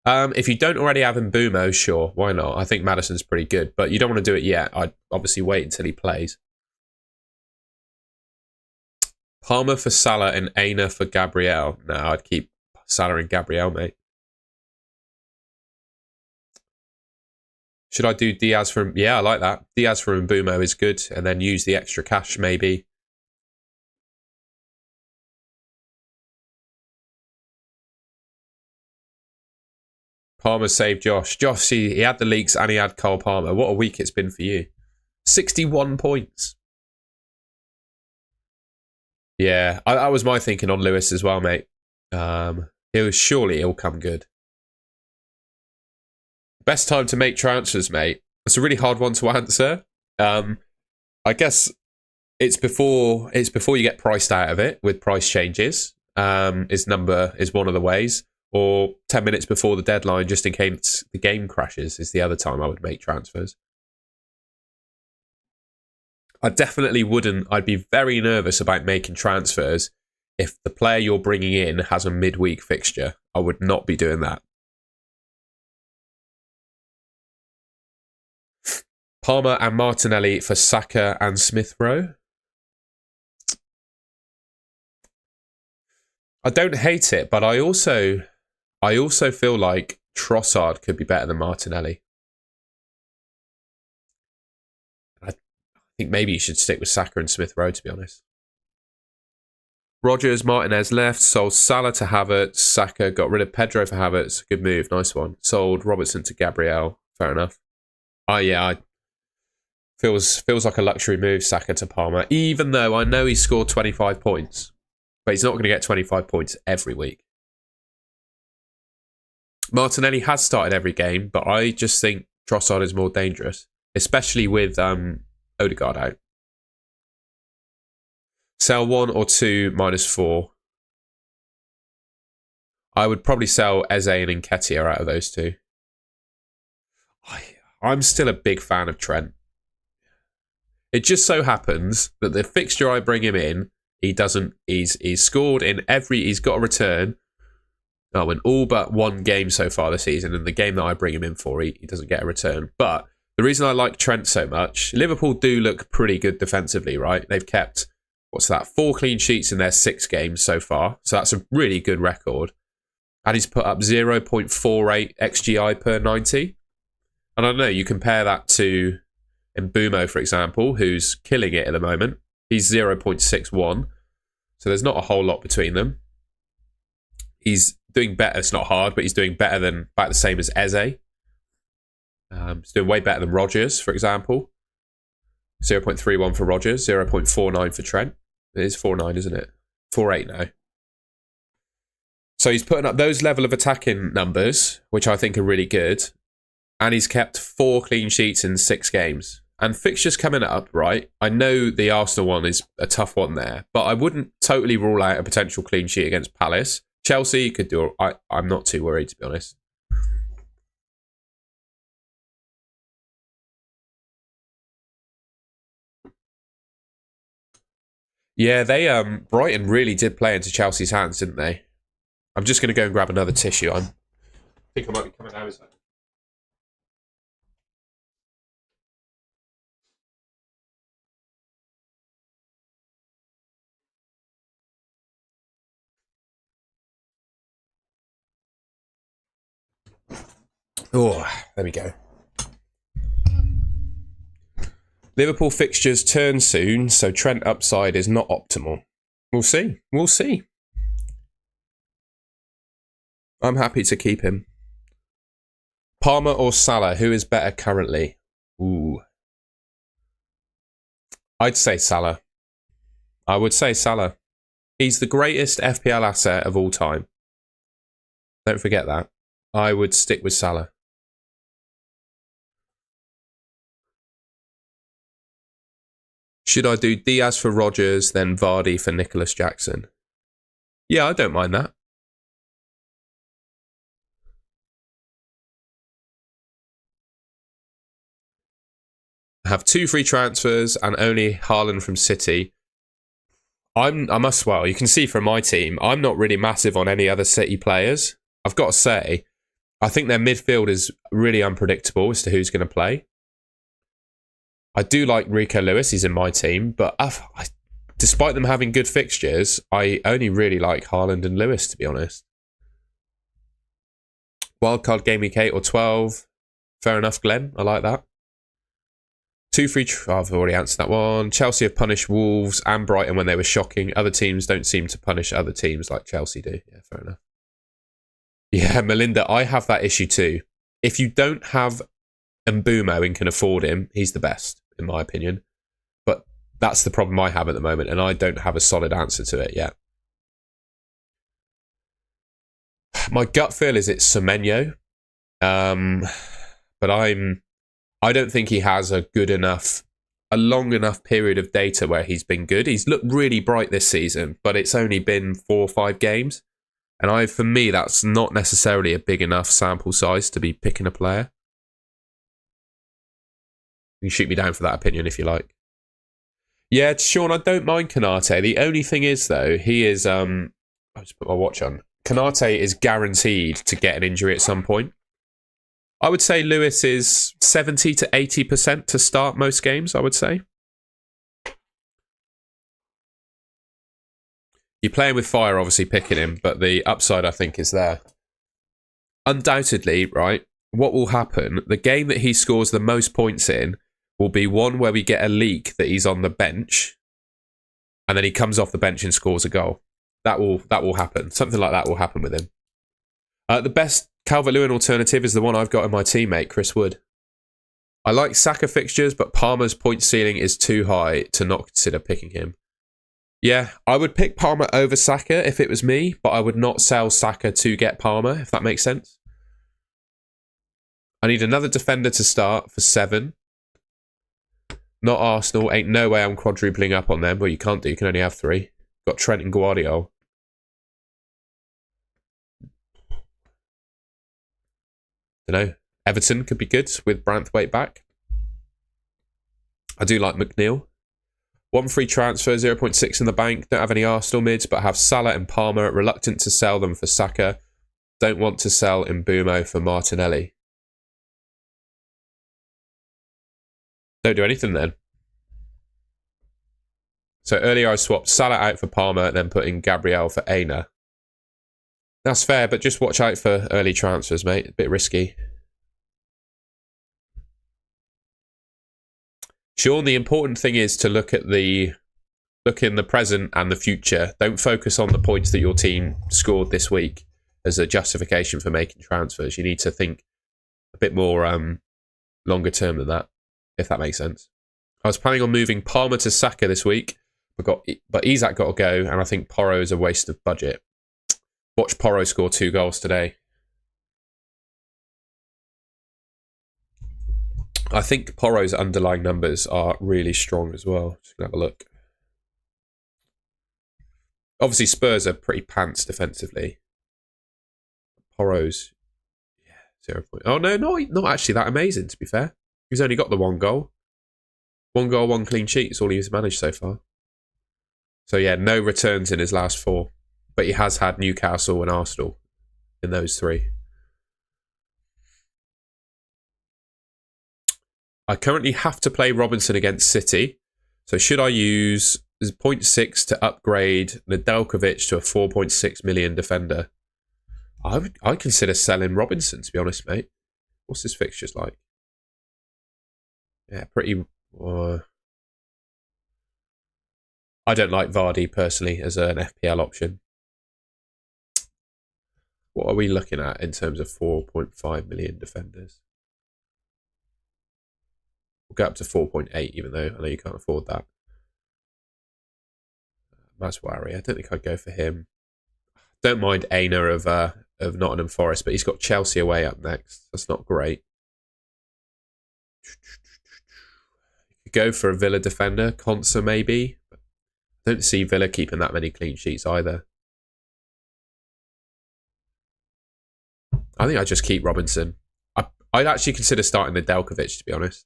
If you don't already have Mbumo, sure, why not? I think Maddison's pretty good, but you don't want to do it yet. I'd obviously wait until he plays. Palmer for Salah and Aina for Gabriel. No, I'd keep Salah and Gabriel, mate. Should I do Diaz for... Yeah, I like that. Diaz for Mbumo is good, and then use the extra cash, maybe. Palmer saved Josh. Josh, he had the leaks and he had Cole Palmer. What a week it's been for you. 61 points. Yeah, that was my thinking on Lewis as well, mate. It'll come good. Best time to make transfers, mate. It's a really hard one to answer. I guess it's before you get priced out of it with price changes. Is one of the ways, or 10 minutes before the deadline, just in case the game crashes, is the other time I would make transfers. I definitely wouldn't. I'd be very nervous about making transfers if the player you're bringing in has a midweek fixture. I would not be doing that. Palmer and Martinelli for Saka and Smith Rowe. I don't hate it, but I also feel like Trossard could be better than Martinelli. I think maybe you should stick with Saka and Smith Rowe, to be honest. Rodgers, Martinez left, sold Salah to Havertz, Saka, got rid of Pedro for Havertz. Good move, nice one. Sold Robertson to Gabriel, fair enough. Oh yeah, feels like a luxury move, Saka to Palmer, even though I know he scored 25 points. But he's not going to get 25 points every week. Martinelli has started every game, but I just think Trossard is more dangerous, especially with Odegaard out. Sell 1 or 2 -4. I would probably sell Eze and Nketiah out of those two. I'm still a big fan of Trent. It just so happens that the fixture I bring him in, he's scored in he's got a return. In all but one game so far this season, and the game that I bring him in for, he doesn't get a return. But the reason I like Trent so much, Liverpool do look pretty good defensively, right? They've kept, 4 clean sheets in their 6 games so far. So that's a really good record. And he's put up 0.48 XGI per 90. And I don't know, you compare that to Mbumo, for example, who's killing it at the moment. He's 0.61. So there's not a whole lot between them. He's doing better. It's not hard, but he's doing better than about the same as Eze. He's doing way better than Rodgers, for example. 0.31 for Rodgers, 0.49 for Trent. It is 4.9, isn't it? 4.8 now. So he's putting up those level of attacking numbers, which I think are really good. And he's kept 4 clean sheets in 6 games. And fixtures coming up, right? I know the Arsenal one is a tough one there, but I wouldn't totally rule out a potential clean sheet against Palace. Chelsea could do it. I'm not too worried, to be honest. Yeah, they Brighton really did play into Chelsea's hands, didn't they? I'm just going to go and grab another tissue. I think I might be coming out. Is that? Oh, there we go. Liverpool fixtures turn soon, so Trent upside is not optimal. We'll see. We'll see. I'm happy to keep him. Palmer or Salah, who is better currently? Ooh. I'd say Salah. I would say Salah. He's the greatest FPL asset of all time. Don't forget that. I would stick with Salah. Should I do Diaz for Rodgers, then Vardy for Nicholas Jackson? Yeah, I don't mind that. I have 2 free transfers and only Haaland from City. You can see from my team, I'm not really massive on any other City players. I've got to say, I think their midfield is really unpredictable as to who's going to play. I do like Rico Lewis, he's in my team, but despite them having good fixtures, I only really like Haaland and Lewis, to be honest. Wildcard Gameweek 8 or 12. Fair enough, Glenn. I like that. 2 free... I've already answered that one. Chelsea have punished Wolves and Brighton when they were shocking. Other teams don't seem to punish other teams like Chelsea do. Yeah, fair enough. Yeah, Melinda, I have that issue too. If you don't have Mbumo and can afford him, he's the best, in my opinion. But that's the problem I have at the moment, and I don't have a solid answer to it yet. My gut feel is it's Semenyo. But I don't think he has a long enough period of data where he's been good. He's looked really bright this season, but it's only been 4 or 5 games. And for me, that's not necessarily a big enough sample size to be picking a player. You can shoot me down for that opinion if you like. Yeah, Sean, I don't mind Konate. The only thing is, though, he is... I'll just put my watch on. Konate is guaranteed to get an injury at some point. I would say Lewis is 70 to 80% to start most games, I would say. You're playing with fire, obviously, picking him, but the upside, I think, is there. Undoubtedly, right, what will happen, the game that he scores the most points in will be one where we get a leak that he's on the bench, and then he comes off the bench and scores a goal. That will happen. Something like that will happen with him. The best Calvert-Lewin alternative is the one I've got in my teammate, Chris Wood. I like Saka fixtures, but Palmer's point ceiling is too high to not consider picking him. Yeah, I would pick Palmer over Saka if it was me, but I would not sell Saka to get Palmer, if that makes sense. I need another defender to start for 7. Not Arsenal. Ain't no way I'm quadrupling up on them. Well, you can't do. You can only have 3. Got Trent and Guardiola. Don't know. Everton could be good with Branthwaite back. I do like McNeil. 1 free transfer, 0.6 in the bank. Don't have any Arsenal mids, but have Salah and Palmer. Reluctant to sell them for Saka. Don't want to sell Mbumo for Martinelli. Don't do anything then. So earlier I swapped Salah out for Palmer, then put in Gabriel for Aina. That's fair, but just watch out for early transfers, mate. A bit risky. Sean, the important thing is to look in the present and the future. Don't focus on the points that your team scored this week as a justification for making transfers. You need to think a bit more longer term than that, if that makes sense. I was planning on moving Palmer to Saka this week, but Isak got to go, and I think Porro is a waste of budget. Watch Porro score 2 goals today. I think Porro's underlying numbers are really strong as well. Just gonna have a look. Obviously, Spurs are pretty pants defensively. Porro's, 0. Oh no, not actually that amazing. To be fair, he's only got the 1 goal. 1 goal, 1 clean sheet. It's all he's managed so far. So yeah, no returns in his last 4. But he has had Newcastle and Arsenal in those 3. I currently have to play Robinson against City. So should I use 0.6 to upgrade Nedeljkovic to a 4.6 million defender? I'd consider selling Robinson, to be honest, mate. What's his fixtures like? Yeah, pretty... I don't like Vardy, personally, as an FPL option. What are we looking at in terms of 4.5 million defenders? We'll go up to 4.8, even though I know you can't afford that. Maswari, I don't think I'd go for him. Don't mind Aina of Nottingham Forest, but he's got Chelsea away up next. That's not great. You could go for a Villa defender, Consa maybe. I don't see Villa keeping that many clean sheets either. I think I'd just keep Robinson. I'd actually consider starting Nedeljkovic, to be honest.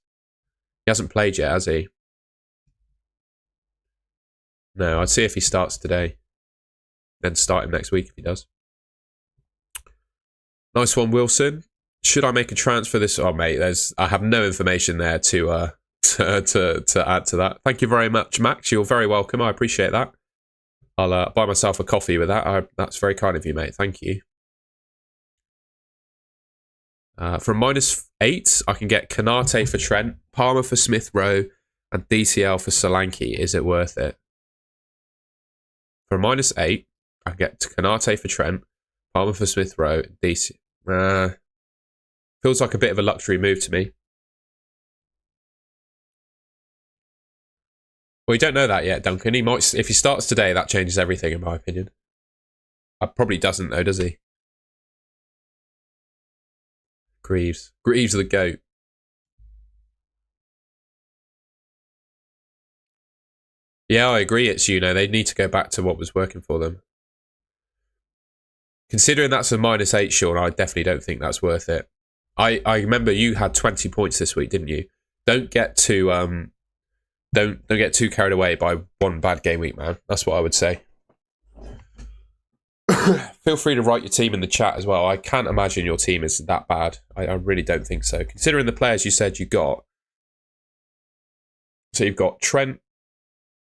He hasn't played yet, has he? No, I'd see if he starts today. Then start him next week if he does. Nice one, Wilson. Should I make a transfer this? Oh, mate, I have no information there to add to that. Thank you very much, Max. You're very welcome. I appreciate that. I'll buy myself a coffee with that. That's very kind of you, mate. Thank you. From -8, I can get Kanate for Trent, Palmer for Smith Rowe, and DCL for Solanke. Is it worth it? For -8, I can get Kanate for Trent, Palmer for Smith Rowe, DCL. Feels like a bit of a luxury move to me. Well, you don't know that yet, Duncan. He might, if he starts today, that changes everything, in my opinion. Probably doesn't, though, does he? Greaves the GOAT. Yeah, I agree. It's, they need to go back to what was working for them. Considering that's a -8, Sean, I definitely don't think that's worth it. I remember you had 20 points this week, didn't you? Don't get too don't get too carried away by one bad game week, man. That's what I would say. Feel free to write your team in the chat as well. I can't imagine your team is that bad. I really don't think so. Considering the players you said you got. So you've got Trent,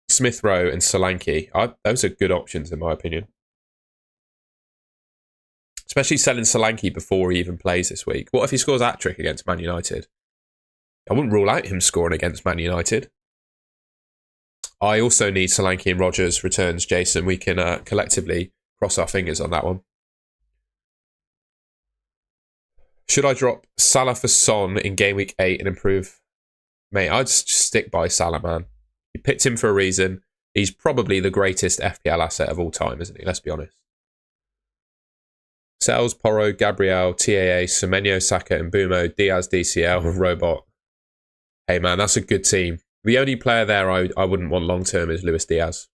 Smith Rowe, and Solanke. Those are good options, in my opinion. Especially selling Solanke before he even plays this week. What if he scores a hat-trick against Man United? I wouldn't rule out him scoring against Man United. I also need Solanke and Rodgers returns, Jason. We can collectively cross our fingers on that one. Should I drop Salah for Son in game week 8 and improve? Mate, I'd stick by Salah, man. You picked him for a reason. He's probably the greatest FPL asset of all time, isn't he? Let's be honest. Sales, Porro, Gabriel, TAA, Semenyo, Saka, and Mbumo, Diaz, DCL, Robot. Hey, man, that's a good team. The only player there I wouldn't want long term is Luis Diaz.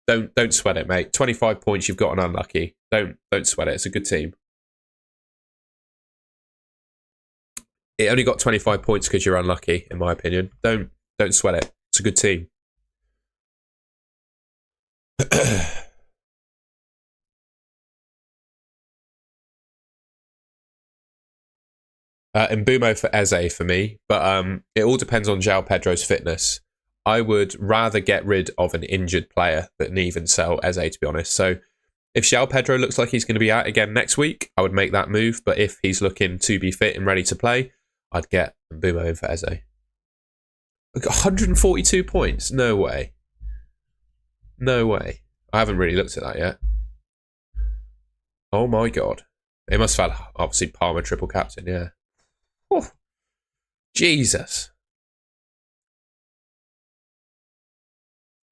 Don't sweat it, mate. 25 points, you've got an unlucky. Don't sweat it. It's a good team. It only got 25 points because you're unlucky, in my opinion. Don't sweat it. It's a good team. Mbumo for Eze for me, but it all depends on João Pedro's fitness. I would rather get rid of an injured player than even sell Eze, to be honest. So if João Pedro looks like he's going to be out again next week, I would make that move. But if he's looking to be fit and ready to play, I'd get Mbumo in for Eze. 142 points? No way. No way. I haven't really looked at that yet. Oh my God. It must have had, obviously, Palmer triple captain, yeah. Oh, Jesus.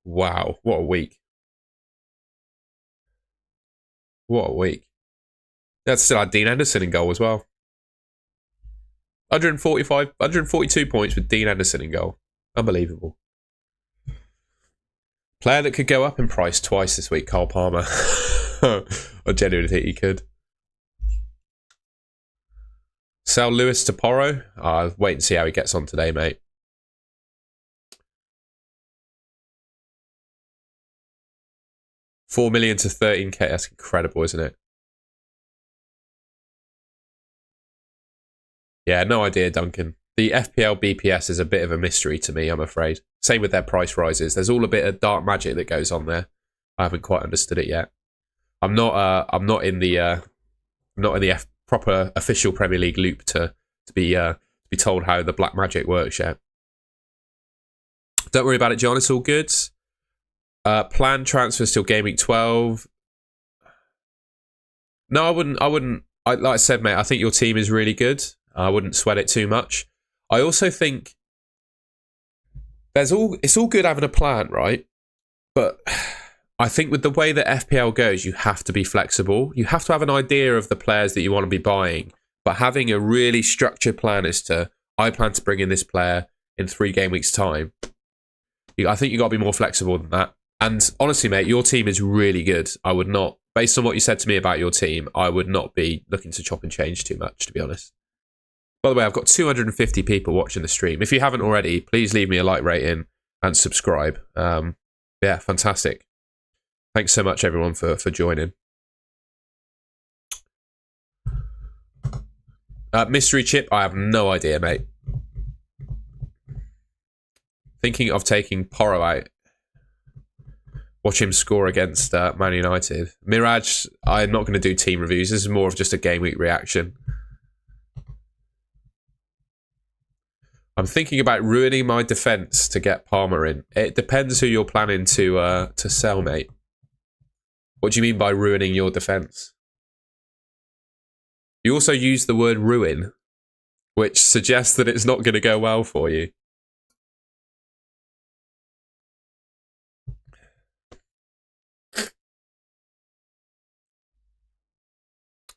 Wow, what a week. What a week. That's still had Dean Anderson in goal as well. 142 points with Dean Anderson in goal. Unbelievable. Player that could go up in price twice this week, Cole Palmer. I genuinely think he could. Sell Lewis to Porro. I'll wait and see how he gets on today, mate. 4 million to 13k. That's incredible, isn't it? Yeah, no idea, Duncan. The FPL BPS is a bit of a mystery to me, I'm afraid. Same with their price rises. There's all a bit of dark magic that goes on there. I haven't quite understood it yet. I'm not in the proper official Premier League loop to be told how the black magic works yet. Don't worry about it, John. It's all good. Planned transfers till Game Week 12. No, I wouldn't. Like I said, mate, I think your team is really good. I wouldn't sweat it too much. I also think it's all good having a plan, right? But I think with the way that FPL goes, you have to be flexible. You have to have an idea of the players that you want to be buying, but having a really structured plan as to, I plan to bring in this player in 3 game weeks' time. I think you got to be more flexible than that. And honestly, mate, your team is really good. I would not, based on what you said to me about your team, I would not be looking to chop and change too much, to be honest. By the way, I've got 250 people watching the stream. If you haven't already, please leave me a like rating and subscribe. Yeah, fantastic. Thanks so much, everyone, for joining. Mystery chip, I have no idea, mate. Thinking of taking Porro out. Watch him score against Man United. Mirage, I'm not going to do team reviews. This is more of just a game week reaction. I'm thinking about ruining my defence to get Palmer in. It depends who you're planning to sell, mate. What do you mean by ruining your defence? You also use the word ruin, which suggests that it's not going to go well for you.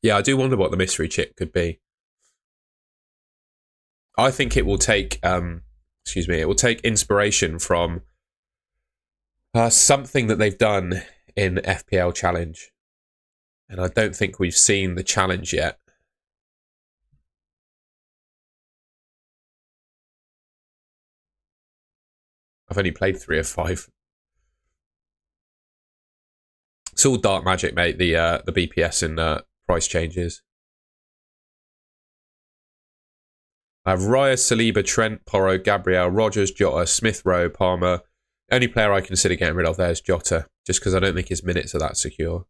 Yeah, I do wonder what the mystery chip could be. I think it will take, it will take inspiration from something that they've done in FPL Challenge. And I don't think we've seen the challenge yet. I've only played 3 of 5. It's all dark magic, mate, the BPS and price changes. I have Raya, Saliba, Trent, Porro, Gabriel, Rogers, Jota, Smith Rowe, Palmer. Only player I consider getting rid of there is Jota, just because I don't think his minutes are that secure.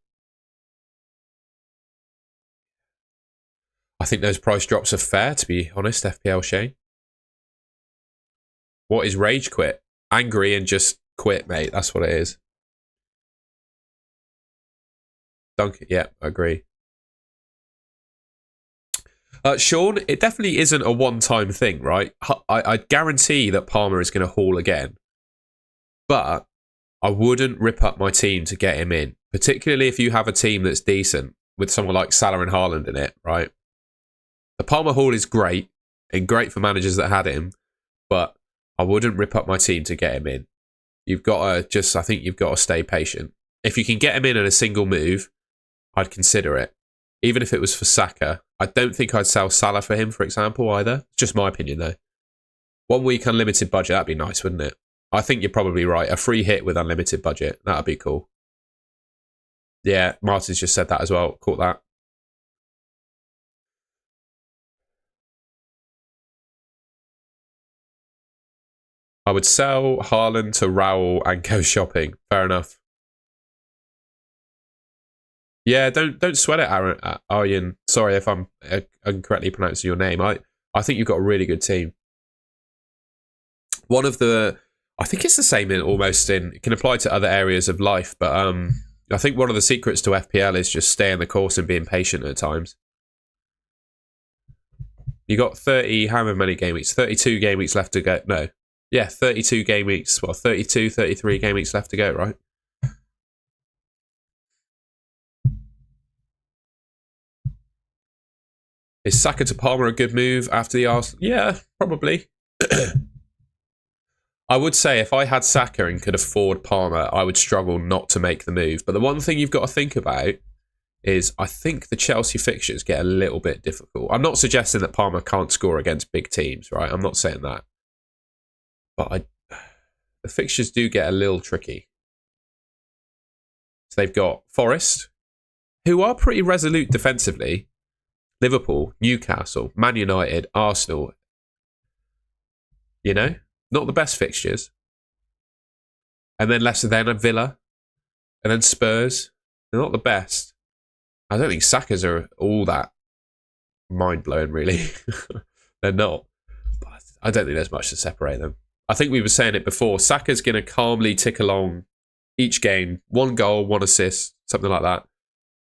I think those price drops are fair, to be honest, FPL Shane. What is rage quit? Angry and just quit, mate. That's what it is. Duncan, yeah, I agree. Sean, it definitely isn't a one-time thing, right? I guarantee that Palmer is going to haul again. But I wouldn't rip up my team to get him in, particularly if you have a team that's decent with someone like Salah and Haaland in it, right? The Palmer haul is great and great for managers that had him, but I wouldn't rip up my team to get him in. You've got to I think you've got to stay patient. If you can get him in a single move, I'd consider it. Even if it was for Saka. I don't think I'd sell Salah for him, for example, either. It's just my opinion, though. 1 week unlimited budget, that'd be nice, wouldn't it? I think you're probably right. A free hit with unlimited budget, that'd be cool. Yeah, Martin's just said that as well. Caught that. I would sell Haaland to Raul and go shopping. Fair enough. Yeah, don't sweat it, Aryan. Sorry if I'm incorrectly pronouncing your name. I think you've got a really good team. I think it's the same it can apply to other areas of life, but I think one of the secrets to FPL is just staying the course and being patient at times. You got 30, how many game weeks? 32 game weeks left to go. No. Yeah, 32 game weeks. Well, 32, 33 game weeks left to go, right? Is Saka to Palmer a good move after the Arsenal? Yeah, probably. I would say if I had Saka and could afford Palmer, I would struggle not to make the move. But the one thing you've got to think about is I think the Chelsea fixtures get a little bit difficult. I'm not suggesting that Palmer can't score against big teams, right? I'm not saying that. But the fixtures do get a little tricky. So they've got Forest, who are pretty resolute defensively. Liverpool, Newcastle, Man United, Arsenal. You know, not the best fixtures. And then Leicester, then Villa, and then Spurs. They're not the best. I don't think Saka's are all that mind-blowing, really. They're not. But I don't think there's much to separate them. I think we were saying it before. Saka's going to calmly tick along each game. 1 goal, 1 assist, something like that.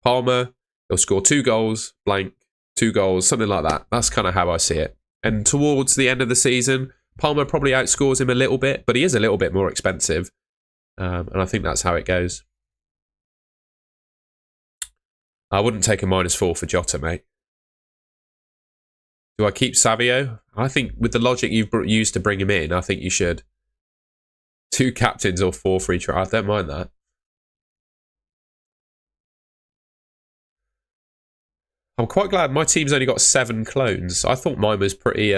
Palmer, he'll score 2 goals, blank, 2 goals, something like that. That's kind of how I see it. And towards the end of the season, Palmer probably outscores him a little bit, but he is a little bit more expensive. And I think that's how it goes. I wouldn't take a -4 for Jota, mate. Do I keep Savio? I think with the logic you've used to bring him in, I think you should. 2 captains or 4 free trials. I don't mind that. I'm quite glad my team's only got 7 clones. I thought mine was pretty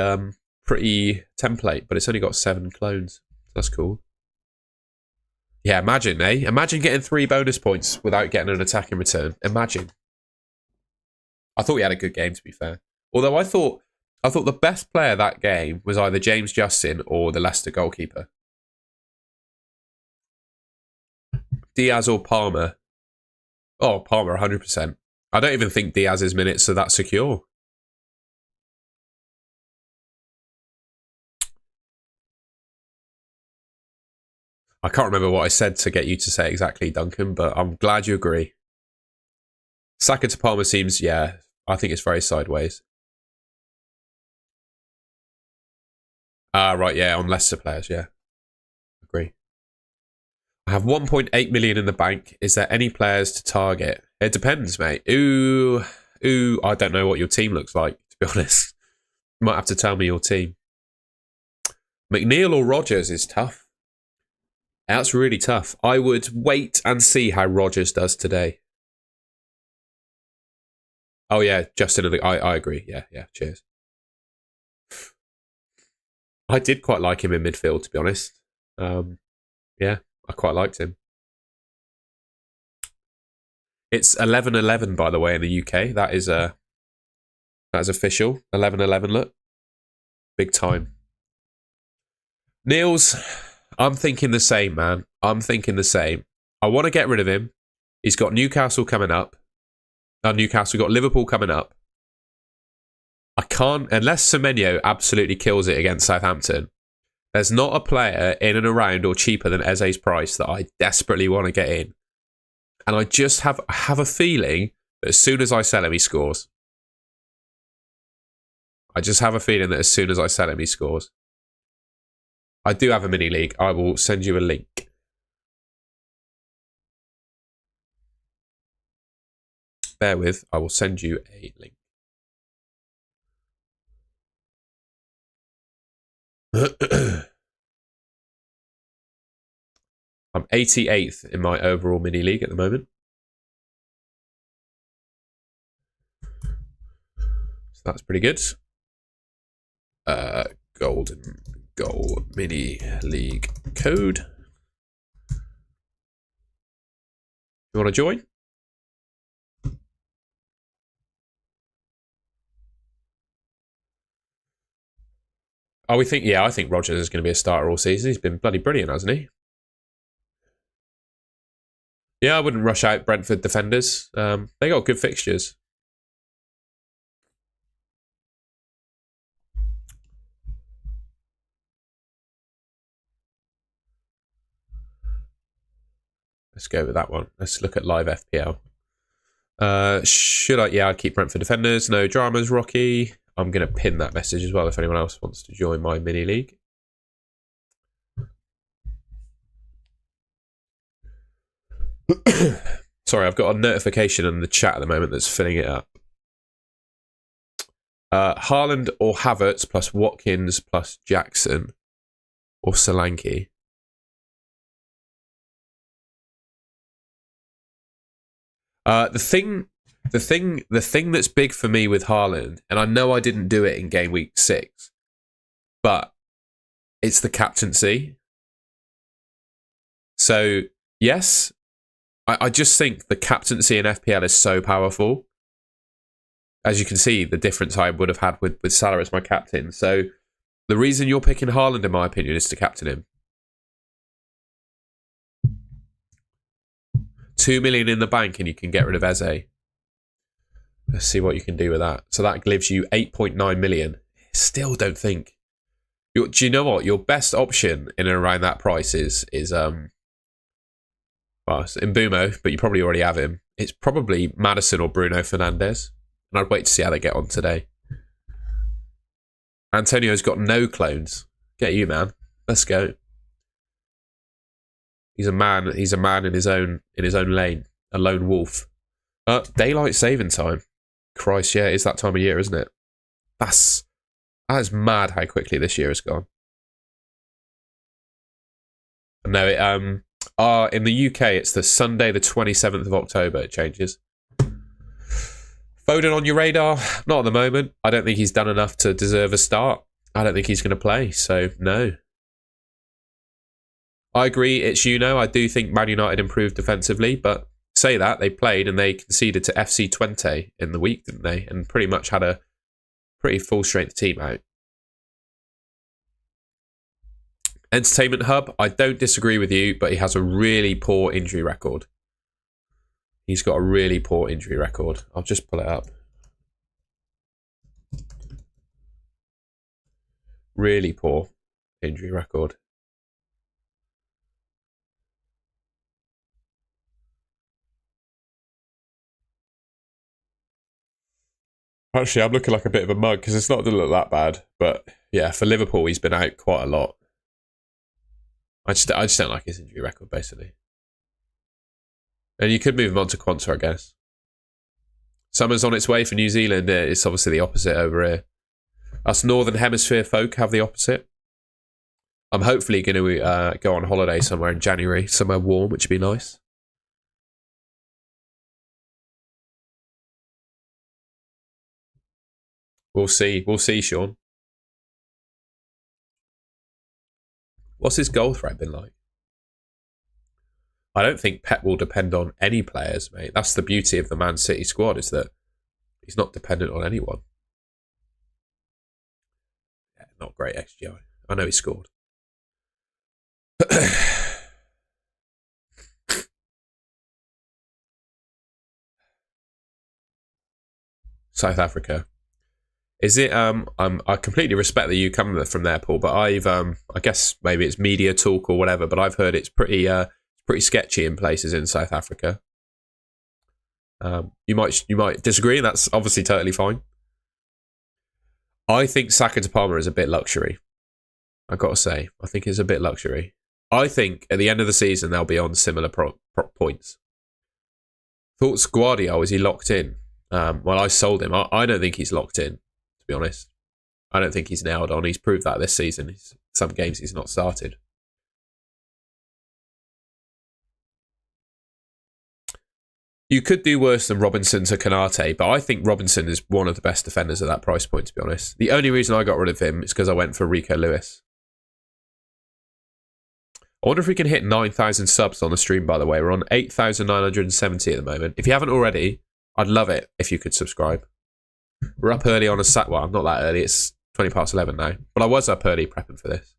template, but it's only got 7 clones. That's cool. Yeah, imagine, eh? Imagine getting 3 bonus points without getting an attack in return. Imagine. I thought he had a good game, to be fair. Although I thought the best player that game was either James Justin or the Leicester goalkeeper. Diaz or Palmer. Oh, Palmer, 100%. I don't even think Diaz's minutes are that secure. I can't remember what I said to get you to say exactly, Duncan, but I'm glad you agree. Saka to Palmer seems, yeah, I think it's very sideways. Right, yeah, on Leicester players, yeah. Agree. I have 1.8 million in the bank. Is there any players to target? It depends, mate. Ooh, I don't know what your team looks like, to be honest. You might have to tell me your team. McNeil or Rodgers is tough. That's really tough. I would wait and see how Rodgers does today. Oh, yeah, Justin, I agree. Yeah, cheers. I did quite like him in midfield, to be honest. Yeah, I quite liked him. It's 11-11, by the way, in the UK. That is official. 11-11, look. Big time. Niels, I'm thinking the same, man. I'm thinking the same. I want to get rid of him. He's got Newcastle coming up. Newcastle got Liverpool coming up. I can't, unless Semenyo absolutely kills it against Southampton, there's not a player in and around or cheaper than Eze's price that I desperately want to get in. And I just have a feeling that as soon as I sell him, he scores. I just have a feeling that as soon as I sell him, he scores. I do have a mini league. I will send you a link. Bear with, I will send you a link. I'm 88th in my overall mini league at the moment. So that's pretty good. Golden Goal Mini League code. You want to join? I think Rodgers is going to be a starter all season. He's been bloody brilliant, hasn't he? Yeah, I wouldn't rush out Brentford defenders. They got good fixtures. Let's go with that one. Let's look at live FPL. Should I? Yeah, I'd keep Brentford defenders. No dramas, Rocky. I'm going to pin that message as well if anyone else wants to join my mini league. Sorry, I've got a notification in the chat at the moment that's filling it up. Haaland or Havertz plus Watkins plus Jackson or Solanke. The thing that's big for me with Haaland, and I know I didn't do it in game week 6, but it's the captaincy. So yes, I just think the captaincy in FPL is so powerful. As you can see, the difference I would have had with Salah as my captain. So the reason you're picking Haaland, in my opinion, is to captain him. 2 million in the bank and you can get rid of Eze. Let's see what you can do with that. So that gives you 8.9 million. Still don't think. Do you know what? Your best option in and around that price is well, it's Mbumo, but you probably already have him. It's probably Maddison or Bruno Fernandes. And I'd wait to see how they get on today. Antonio's got no clones. Get you, man. Let's go. He's a man. He's a man in his own lane. A lone wolf. Daylight saving time. Christ, yeah, it's that time of year, isn't it? That is mad how quickly this year has gone. No, in the UK it's the Sunday the 27th of October. It changes. Foden on your radar? Not at the moment. I don't think he's done enough to deserve a start. I don't think he's going to play, so no. I agree, it's I do think Man United improved defensively, but say that, they played and they conceded to FC Twente in the week, didn't they? And pretty much had a pretty full-strength team out. Entertainment Hub, I don't disagree with you, but he has a really poor injury record. He's got a really poor injury record. I'll just pull it up. Really poor injury record. Actually, I'm looking like a bit of a mug because it's not going to look that bad. But yeah, for Liverpool, he's been out quite a lot. I just don't like his injury record, basically. And you could move him on to Quanta, I guess. Summer's on its way for New Zealand. It's obviously the opposite over here. Us Northern Hemisphere folk have the opposite. I'm hopefully going to go on holiday somewhere in January, somewhere warm, which would be nice. We'll see. We'll see, Sean. What's his goal threat been like? I don't think Pep will depend on any players, mate. That's the beauty of the Man City squad, is that he's not dependent on anyone. Yeah, not great XGI. I know he scored. South Africa. Is it? I completely respect that you come from there, Paul. But I guess maybe it's media talk or whatever. But I've heard it's pretty sketchy in places in South Africa. You might disagree. That's obviously totally fine. I think Saka to Palmer is a bit luxury. I've got to say, I think it's a bit luxury. I think at the end of the season they'll be on similar points. Thoughts Guardiola, is he locked in? Well, I sold him. I don't think he's locked in. To be honest, I don't think he's nailed on. He's proved that this season. Some games he's not started. You could do worse than Robinson to Konate, but I think Robinson is one of the best defenders at that price point, to be honest. The only reason I got rid of him is because I went for Rico Lewis. I wonder if we can hit 9,000 subs on the stream, by the way. We're on 8,970 at the moment. If you haven't already, I'd love it if you could subscribe. We're up early on a Sat. Well, I'm not that early. It's 20 past 11 now. But I was up early prepping for this.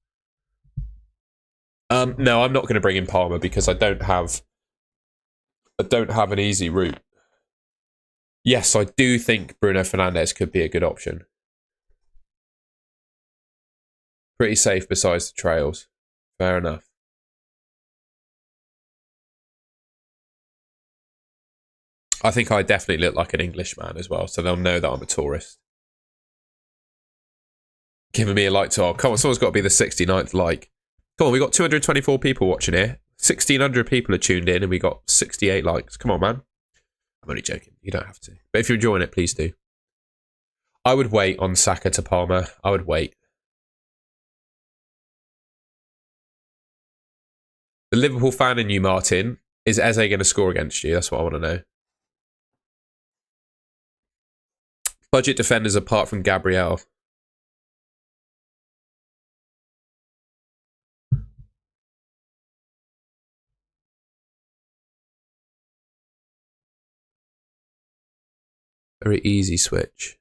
No, I'm not going to bring in Palmer because I don't have an easy route. Yes, I do think Bruno Fernandes could be a good option. Pretty safe besides the trails. Fair enough. I think I definitely look like an Englishman as well, so they'll know that I'm a tourist. Giving me a like to come on, someone's got to be the 69th like. Come on, we got 224 people watching here. 1,600 people are tuned in and we got 68 likes. Come on, man. I'm only joking. You don't have to. But if you're enjoying it, please do. I would wait on Saka to Palmer. I would wait. The Liverpool fan in you, Martin, is Eze going to score against you? That's what I want to know. Budget defenders apart from Gabriel. Very easy switch.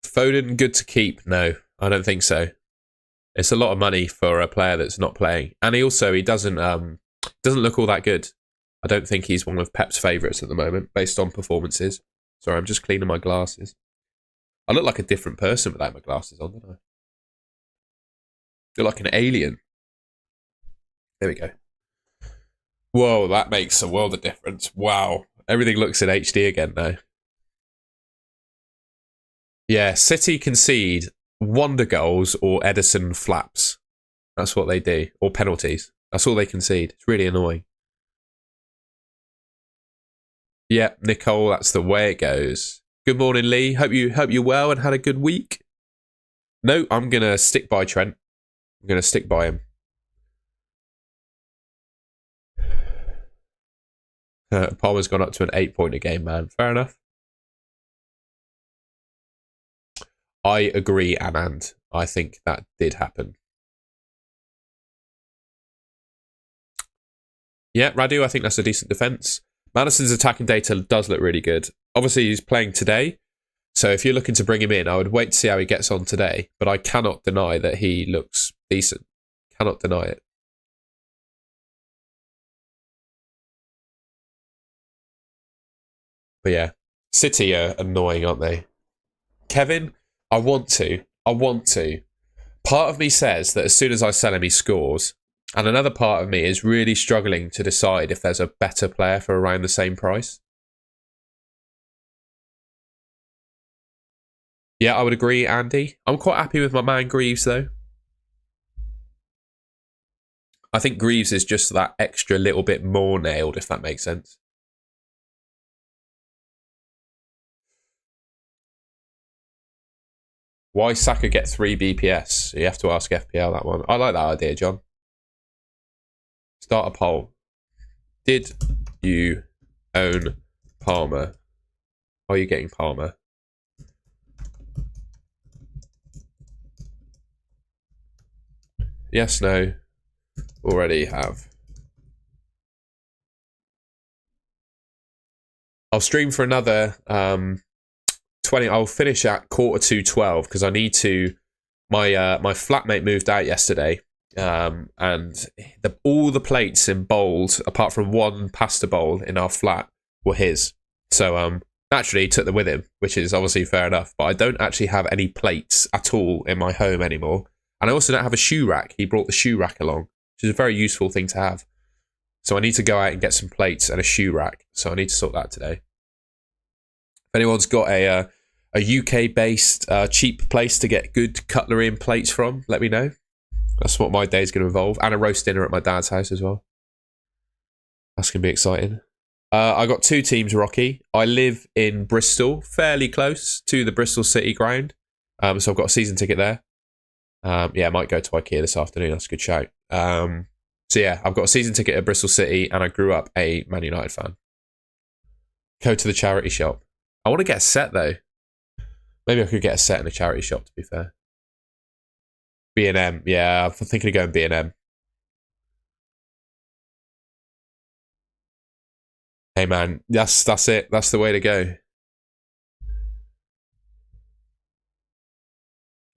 Foden, good to keep? No, I don't think so. It's a lot of money for a player that's not playing, and he doesn't look all that good. I don't think he's one of Pep's favourites at the moment, based on performances. Sorry, I'm just cleaning my glasses. I look like a different person without my glasses on, don't I? I look like an alien. There we go. Whoa, that makes a world of difference. Wow, everything looks in HD again now. Yeah, City concede wonder goals or Edison flaps. That's what they do. Or penalties. That's all they concede. It's really annoying. Yeah, Nicole, that's the way it goes. Good morning, Lee. Hope you're well and had a good week. No, I'm going to stick by Trent. I'm going to stick by him. Palmer's gone up to an 8-point a game, man. Fair enough. I agree, Anand. I think that did happen. Yeah, Radu, I think that's a decent defence. Madison's attacking data does look really good. Obviously, he's playing today, so if you're looking to bring him in, I would wait to see how he gets on today, but I cannot deny that he looks decent. Cannot deny it. But yeah, City are annoying, aren't they? Kevin, I want to. Part of me says that as soon as I sell him, he scores. And another part of me is really struggling to decide if there's a better player for around the same price. Yeah, I would agree, Andy. I'm quite happy with my man Greaves, though. I think Greaves is just that extra little bit more nailed, if that makes sense. Why Saka get 3 BPS? You have to ask FPL that one. I like that idea, John. Start a poll. Did you own Palmer? Are you getting Palmer? Yes, no. Already have. I'll stream for another 20. I'll finish at 11:45 because I need to. My flatmate moved out yesterday, and all the plates in bowls, apart from one pasta bowl in our flat, were his. So naturally, he took them with him, which is obviously fair enough. But I don't actually have any plates at all in my home anymore, and I also don't have a shoe rack. He brought the shoe rack along, which is a very useful thing to have. So I need to go out and get some plates and a shoe rack. So I need to sort that today. If anyone's got a UK-based cheap place to get good cutlery and plates from, let me know. That's what my day's going to involve. And a roast dinner at my dad's house as well. That's going to be exciting. I got 2 teams, Rocky. I live in Bristol, fairly close to the Bristol City ground. So I've got a season ticket there. Yeah, I might go to IKEA this afternoon. That's a good shout. So yeah, I've got a season ticket at Bristol City and I grew up a Man United fan. Go to the charity shop. I want to get a set though. Maybe I could get a set in a charity shop, to be fair. B&M, yeah, I'm thinking of going B&M. Hey man, that's it. That's the way to go.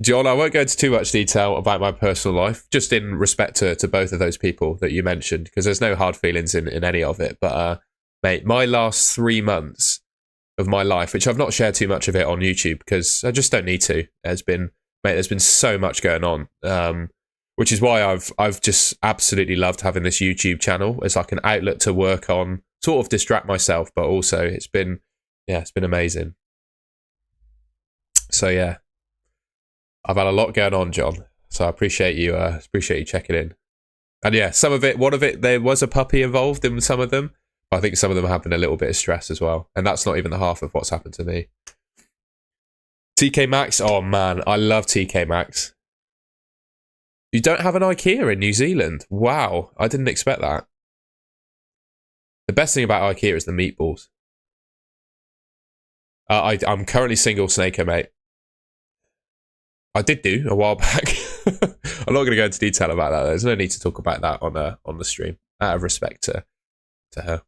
John, I won't go into too much detail about my personal life, just in respect to both of those people that you mentioned, because there's no hard feelings in any of it. But, mate, my last 3 months of my life, which I've not shared too much of it on YouTube because I just don't need to. There's been so much going on, which is why I've just absolutely loved having this YouTube channel as like an outlet to work on, sort of distract myself, but also it's been amazing. So yeah. I've had a lot going on, John. So I appreciate you checking in. And yeah, one of it, there was a puppy involved in some of them. But I think some of them have been a little bit of stress as well. And that's not even the half of what's happened to me. TK Maxx, oh man, I love TK Maxx. You don't have an IKEA in New Zealand? Wow, I didn't expect that. The best thing about IKEA is the meatballs. I'm currently single, Snakeo, mate. I did do a while back. I'm not going to go into detail about that. There's no need to talk about that on the stream, out of respect to her.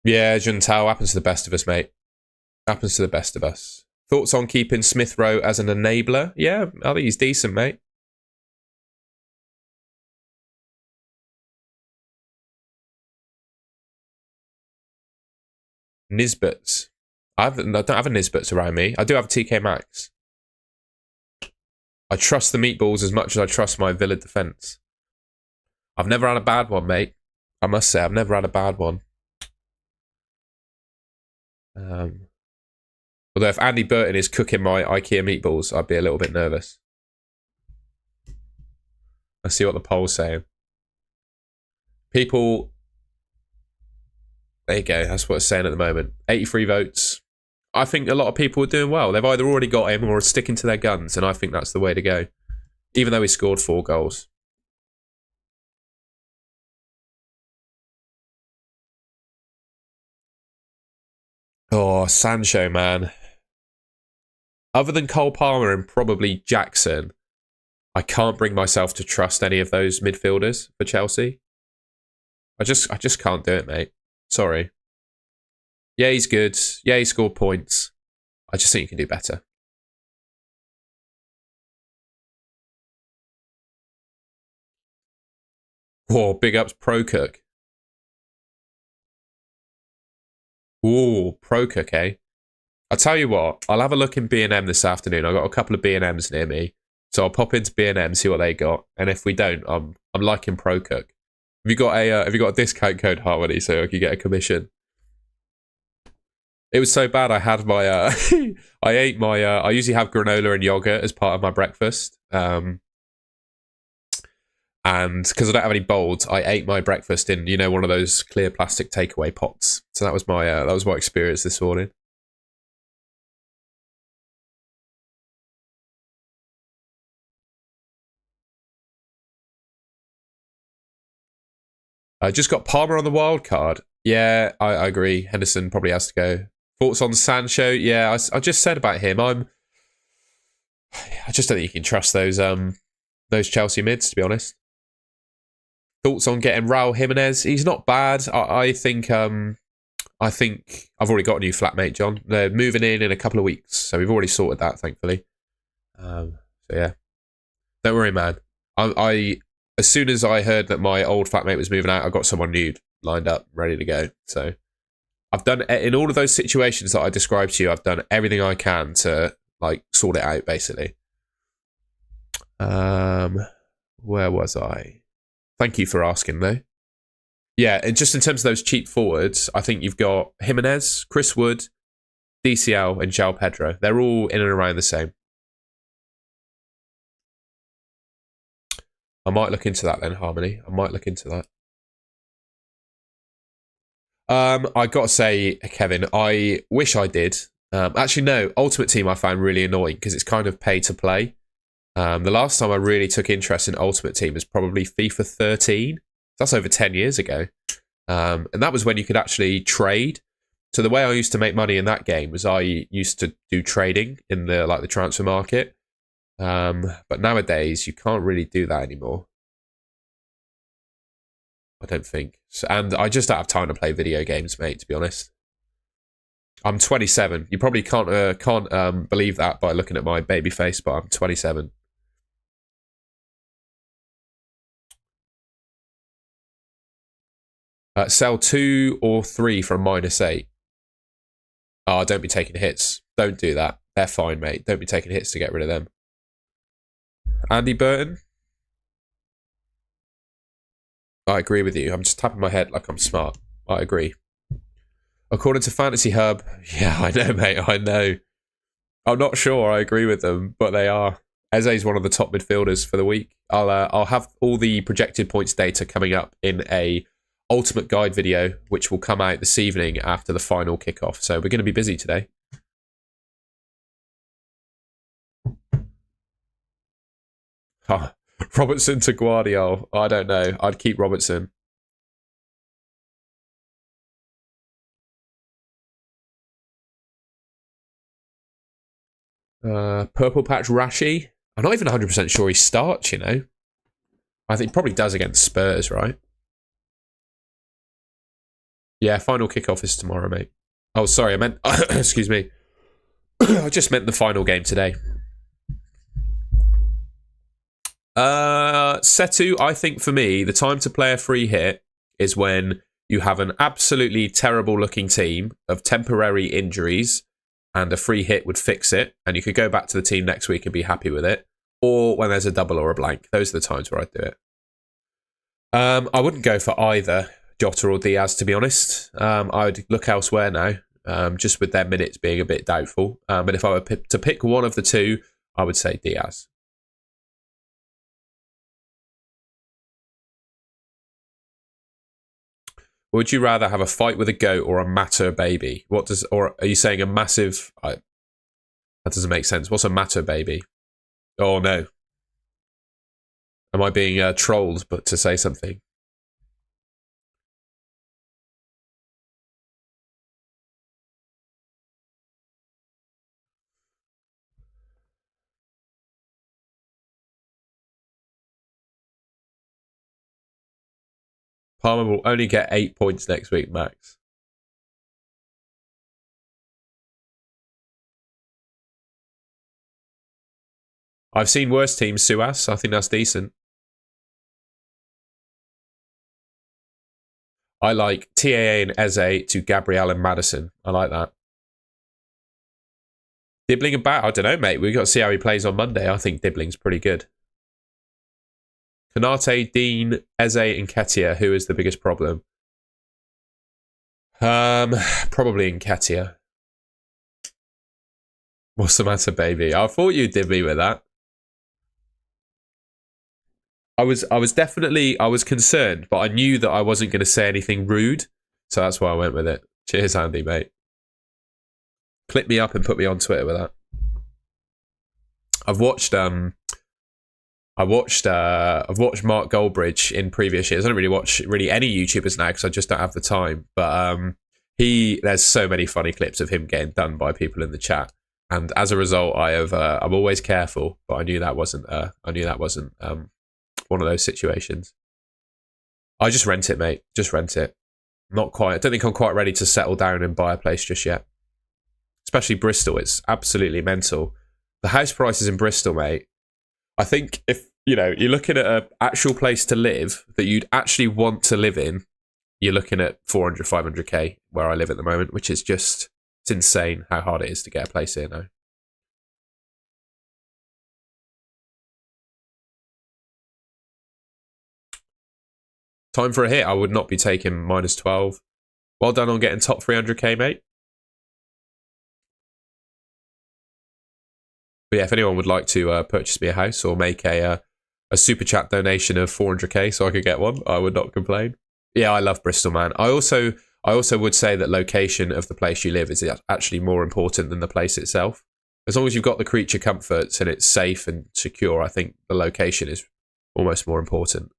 Yeah, Juntao happens to the best of us, mate. Happens to the best of us. Thoughts on keeping Smith Rowe as an enabler? Yeah, I think he's decent, mate. Nisbets. I don't have a Nisbets around me. I do have a TK Maxx. I trust the meatballs as much as I trust my Villa defence. I've never had a bad one, mate. I must say, I've never had a bad one. Although if Andy Burton is cooking my IKEA meatballs, I'd be a little bit nervous. Let's see what the poll's saying. People... There you go. That's what it's saying at the moment. 83 votes. I think a lot of people are doing well. They've either already got him or are sticking to their guns, and I think that's the way to go. Even though he scored 4 goals. Oh, Sancho, man. Other than Cole Palmer and probably Jackson, I can't bring myself to trust any of those midfielders for Chelsea. I just can't do it, mate. Sorry. Yeah, he's good. Yeah, he scored points. I just think you can do better. Oh, big ups Pro Cook. Ooh, Pro Cook, eh? I'll tell you what, I'll have a look in B&M this afternoon. I've got a couple of B&Ms near me. So I'll pop into B&M, see what they got. And if we don't, I'm liking Pro Cook. Have you got a discount code, Harmony, so I can get a commission? It was so bad. I had my I ate my I usually have granola and yogurt as part of my breakfast. And because I don't have any bowls, I ate my breakfast in one of those clear plastic takeaway pots. So that was my experience this morning. I just got Palmer on the wild card. Yeah, I agree. Henderson probably has to go. Thoughts on Sancho? Yeah, I just said about him. I just don't think you can trust those Chelsea mids, to be honest. Thoughts on getting Raul Jimenez? He's not bad. I think I've already got a new flatmate, John. They're moving in a couple of weeks, so we've already sorted that, thankfully. So yeah, don't worry, man. I as soon as I heard that my old flatmate was moving out, I got someone new lined up, ready to go. So I've done, in all of those situations that I described to you, I've done everything I can to sort it out, basically. Where was I? Thank you for asking, though. Yeah, and just in terms of those cheap forwards, I think you've got Jimenez, Chris Wood, DCL, and João Pedro. They're all in and around the same. I might look into that then, Harmony. I might look into that. I got to say, Kevin, I wish I did. Actually, no. Ultimate Team I found really annoying because it's kind of pay to play. The last time I really took interest in Ultimate Team was probably FIFA 13. That's over 10 years ago. And that was when you could actually trade. So the way I used to make money in that game was I used to do trading in the transfer market. But nowadays you can't really do that anymore. I don't think. And I just don't have time to play video games, mate, to be honest. I'm 27. You probably can't believe that by looking at my baby face, but I'm 27. Sell 2 or 3 from -8. Oh, don't be taking hits. Don't do that. They're fine, mate. Don't be taking hits to get rid of them. Andy Burton? I agree with you. I'm just tapping my head like I'm smart. I agree. According to Fantasy Hub, yeah, I know, mate. I know. I'm not sure I agree with them, but they are. Eze's one of the top midfielders for the week. I'll have all the projected points data coming up in a ultimate guide video, which will come out this evening after the final kickoff. So we're going to be busy today. Oh, Robertson to Guardiola. I don't know. I'd keep Robertson. Purple Patch Rashi. I'm not even 100% sure he starts, you know. I think he probably does against Spurs, right? Yeah, final kickoff is tomorrow, mate. Oh, sorry, I meant... excuse me. I just meant the final game today. Setu, I think for me, the time to play a free hit is when you have an absolutely terrible looking team of temporary injuries and a free hit would fix it and you could go back to the team next week and be happy with it, or when there's a double or a blank. Those are the times where I'd do it. I wouldn't go for either Jota or Diaz, to be honest. I would look elsewhere now, just with their minutes being a bit doubtful. But if I were to pick one of the two, I would say Diaz. Would you rather have a fight with a goat or a matter baby? Or are you saying a massive... that doesn't make sense. What's a matter baby? Oh, no. Am I being trolled but to say something? Palmer will only get 8 points next week, max. I've seen worse teams, Suas. I think that's decent. I like TAA and Eze to Gabriel and Madison. I like that. Dibbling about? I don't know, mate. We've got to see how he plays on Monday. I think Dibbling's pretty good. Kanate, Dean, Eze, and Ketia. Who is the biggest problem? Probably Nketiah. What's the matter, baby? I thought you'd dib me with that. I was concerned, but I knew that I wasn't going to say anything rude, so that's why I went with it. Cheers, Andy, mate. Clip me up and put me on Twitter with that. I've watched Mark Goldbridge in previous years. I don't really watch any YouTubers now because I just don't have the time. But there's so many funny clips of him getting done by people in the chat, and as a result, I'm always careful. But I knew that wasn't one of those situations. I just rent it, mate. Just rent it. Not quite. I don't think I'm quite ready to settle down and buy a place just yet. Especially Bristol. It's absolutely mental. The house prices in Bristol, mate. I think if you're looking at an actual place to live that you'd actually want to live in, you're looking at 400, 500k where I live at the moment, which is it's insane how hard it is to get a place here now. Time for a hit. I would not be taking minus 12. Well done on getting top 300k, mate. But yeah, if anyone would like to purchase me a house or make a super chat donation of 400k so I could get one, I would not complain. Yeah, I love Bristol, man. I also would say that location of the place you live is actually more important than the place itself. As long as you've got the creature comforts and it's safe and secure, I think the location is almost more important.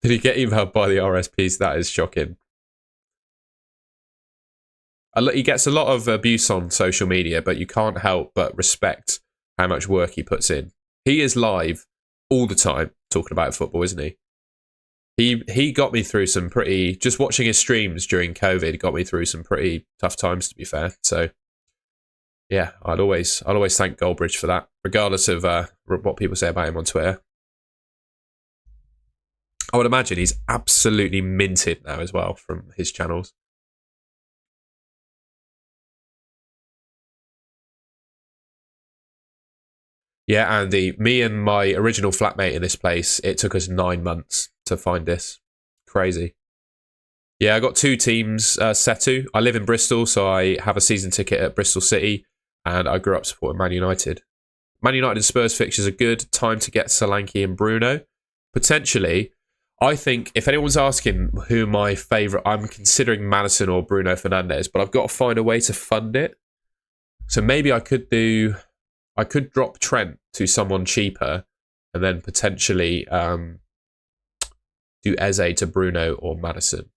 Did he get emailed by the RSPs? That is shocking. He gets a lot of abuse on social media, but you can't help but respect how much work he puts in. He is live all the time talking about football, isn't he? He got me through some pretty... Just watching his streams during COVID got me through some pretty tough times, to be fair. So, yeah, I'd always thank Goldbridge for that, regardless of what people say about him on Twitter. I would imagine he's absolutely minted now as well from his channels. Yeah, Andy, me and my original flatmate in this place, it took us 9 months to find this. Crazy. Yeah, I got 2 teams, Setu. I live in Bristol, so I have a season ticket at Bristol City, and I grew up supporting Man United. Man United and Spurs fixtures are good. Time to get Solanke and Bruno. Potentially, I think if anyone's asking who my favourite, I'm considering Madison or Bruno Fernandes, but I've got to find a way to fund it. So maybe I could drop Trent to someone cheaper and then potentially do Eze to Bruno or Madison.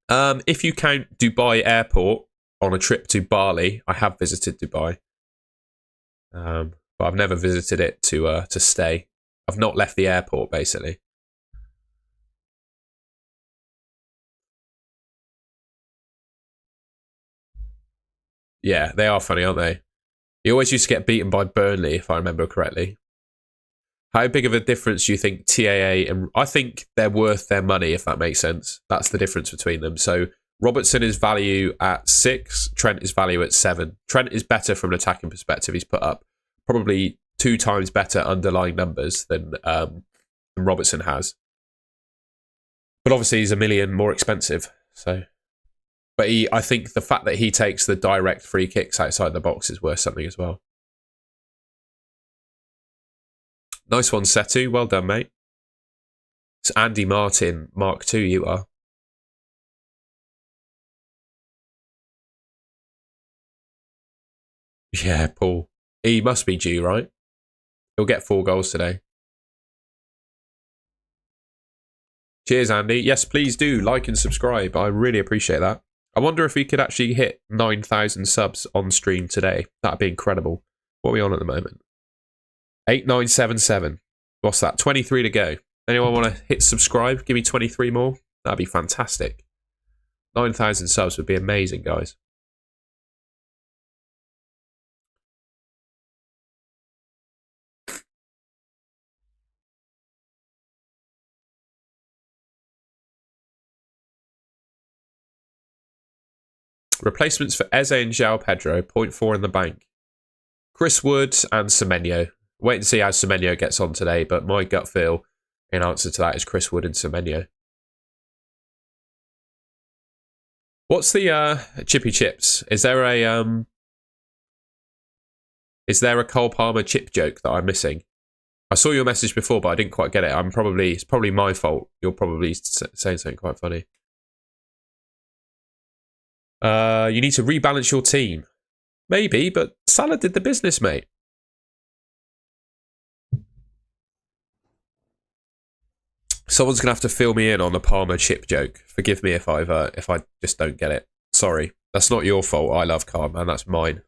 If you count Dubai Airport, on a trip to Bali. I have visited Dubai, but I've never visited it to stay. I've not left the airport, basically. Yeah, they are funny, aren't they? He always used to get beaten by Burnley, if I remember correctly. How big of a difference do you think TAA and... I think they're worth their money, if that makes sense. That's the difference between them. So Robertson is value at 6. Trent is value at 7. Trent is better from an attacking perspective. He's put up probably 2 times better underlying numbers than Robertson has. But obviously he's $1 million more expensive. So, but I think the fact that he takes the direct free kicks outside the box is worth something as well. Nice one, Setu. Well done, mate. It's Andy Martin, Mark II, you are. Yeah, Paul. He must be due, right? He'll get 4 goals today. Cheers, Andy. Yes, please do like and subscribe. I really appreciate that. I wonder if we could actually hit 9,000 subs on stream today. That'd be incredible. What are we on at the moment? 8977. What's that? 23 to go. Anyone want to hit subscribe? Give me 23 more? That'd be fantastic. 9,000 subs would be amazing, guys. Replacements for Eze and João Pedro, 0.4 in the bank. Chris Wood and Semenyo. Wait and see how Semenyo gets on today, but my gut feel in answer to that is Chris Wood and Semenyo. What's the chippy chips? Is there a Cole Palmer chip joke that I'm missing? I saw your message before, but I didn't quite get it. It's probably my fault. You're probably saying something quite funny. You need to rebalance your team. Maybe, but Salah did the business, mate. Someone's going to have to fill me in on the Palmer chip joke. Forgive me if I just don't get it. Sorry. That's not your fault. I love Carl, man. That's mine.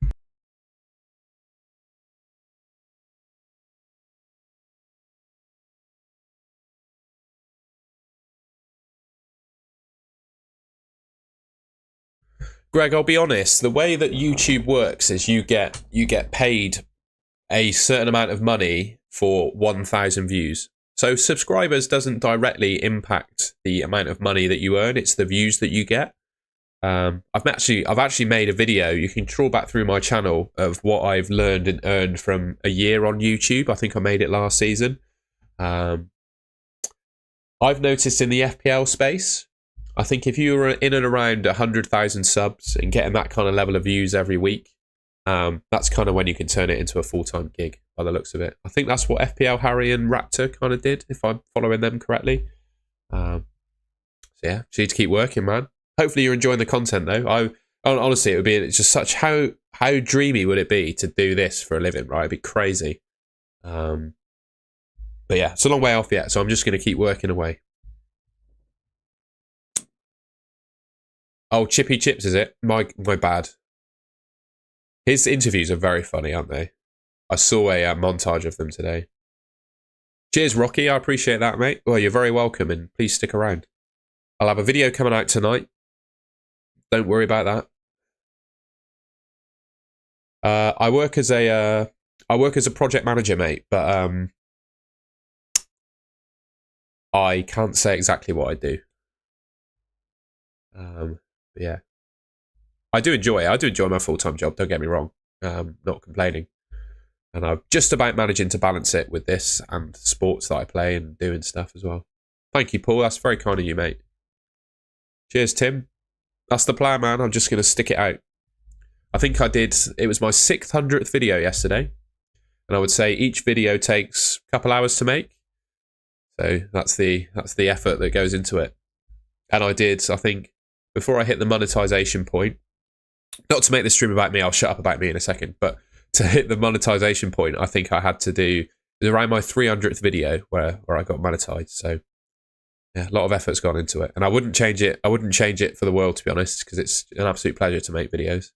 Greg, I'll be honest. The way that YouTube works is you get paid a certain amount of money for 1,000 views. So subscribers doesn't directly impact the amount of money that you earn. It's the views that you get. I've actually made a video. You can trawl back through my channel of what I've learned and earned from a year on YouTube. I think I made it last season. I've noticed in the FPL space, I think if you were in and around 100,000 subs and getting that kind of level of views every week, that's kind of when you can turn it into a full-time gig by the looks of it. I think that's what FPL Harry and Raptor kind of did, if I'm following them correctly. So yeah, just need to keep working, man. Hopefully you're enjoying the content though. Honestly, it would be just such how dreamy would it be to do this for a living, right? It'd be crazy. But yeah, it's a long way off yet, so I'm just going to keep working away. Oh, Chippy Chips, is it? My bad. His interviews are very funny, aren't they? I saw a montage of them today. Cheers, Rocky. I appreciate that, mate. Well, you're very welcome, and please stick around. I'll have a video coming out tonight. Don't worry about that. I work as a project manager, mate, but I can't say exactly what I do. Yeah, I do enjoy it. I do enjoy my full-time job. Don't get me wrong. Not complaining, and I'm just about managing to balance it with this and sports that I play and doing stuff as well. Thank you, Paul. That's very kind of you, mate. Cheers, Tim. That's the plan, man. I'm just going to stick it out. I think it was my 600th video yesterday. And I would say each video takes a couple hours to make. So that's the effort that goes into it. And I think, before I hit the monetization point, not to make this stream about me, I'll shut up about me in a second, but to hit the monetization point, I think I had to do, it was around my 300th video where I got monetized. So Yeah, a lot of effort's gone into it, and I wouldn't change it. I wouldn't change it for the world, to be honest, because it's an absolute pleasure to make videos.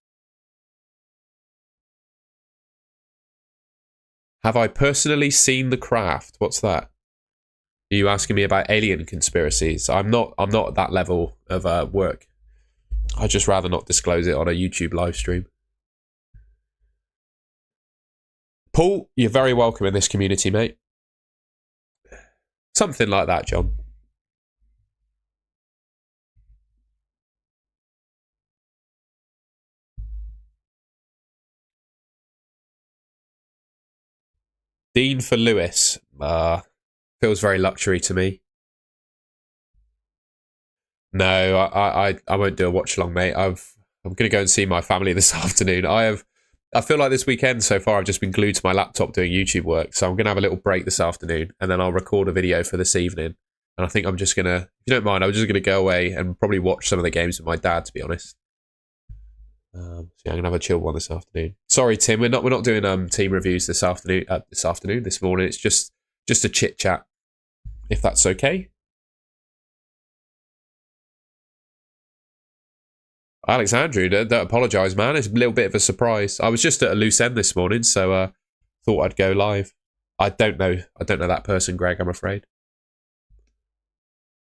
Have I personally seen The Craft? What's that? Are you asking me about alien conspiracies? I'm not at that level of work. I'd just rather not disclose it on a YouTube live stream. Paul, you're very welcome in this community, mate. Something like that, John. Dean for Lewis. Feels very luxury to me. No, I won't do a watch along, mate. I'm going to go and see my family this afternoon. I feel like this weekend so far I've just been glued to my laptop doing YouTube work, so I'm going to have a little break this afternoon, and then I'll record a video for this evening. And I think I'm just going to, if you don't mind, I'm just going to go away and probably watch some of the games with my dad, to be honest. So yeah, I'm going to have a chill one this afternoon. Sorry, Tim, we're not doing team reviews this morning. It's just a chit chat, if that's okay. Alexandru, don't apologise, man. It's a little bit of a surprise. I was just at a loose end this morning, so thought I'd go live. I don't know that person, Greg, I'm afraid.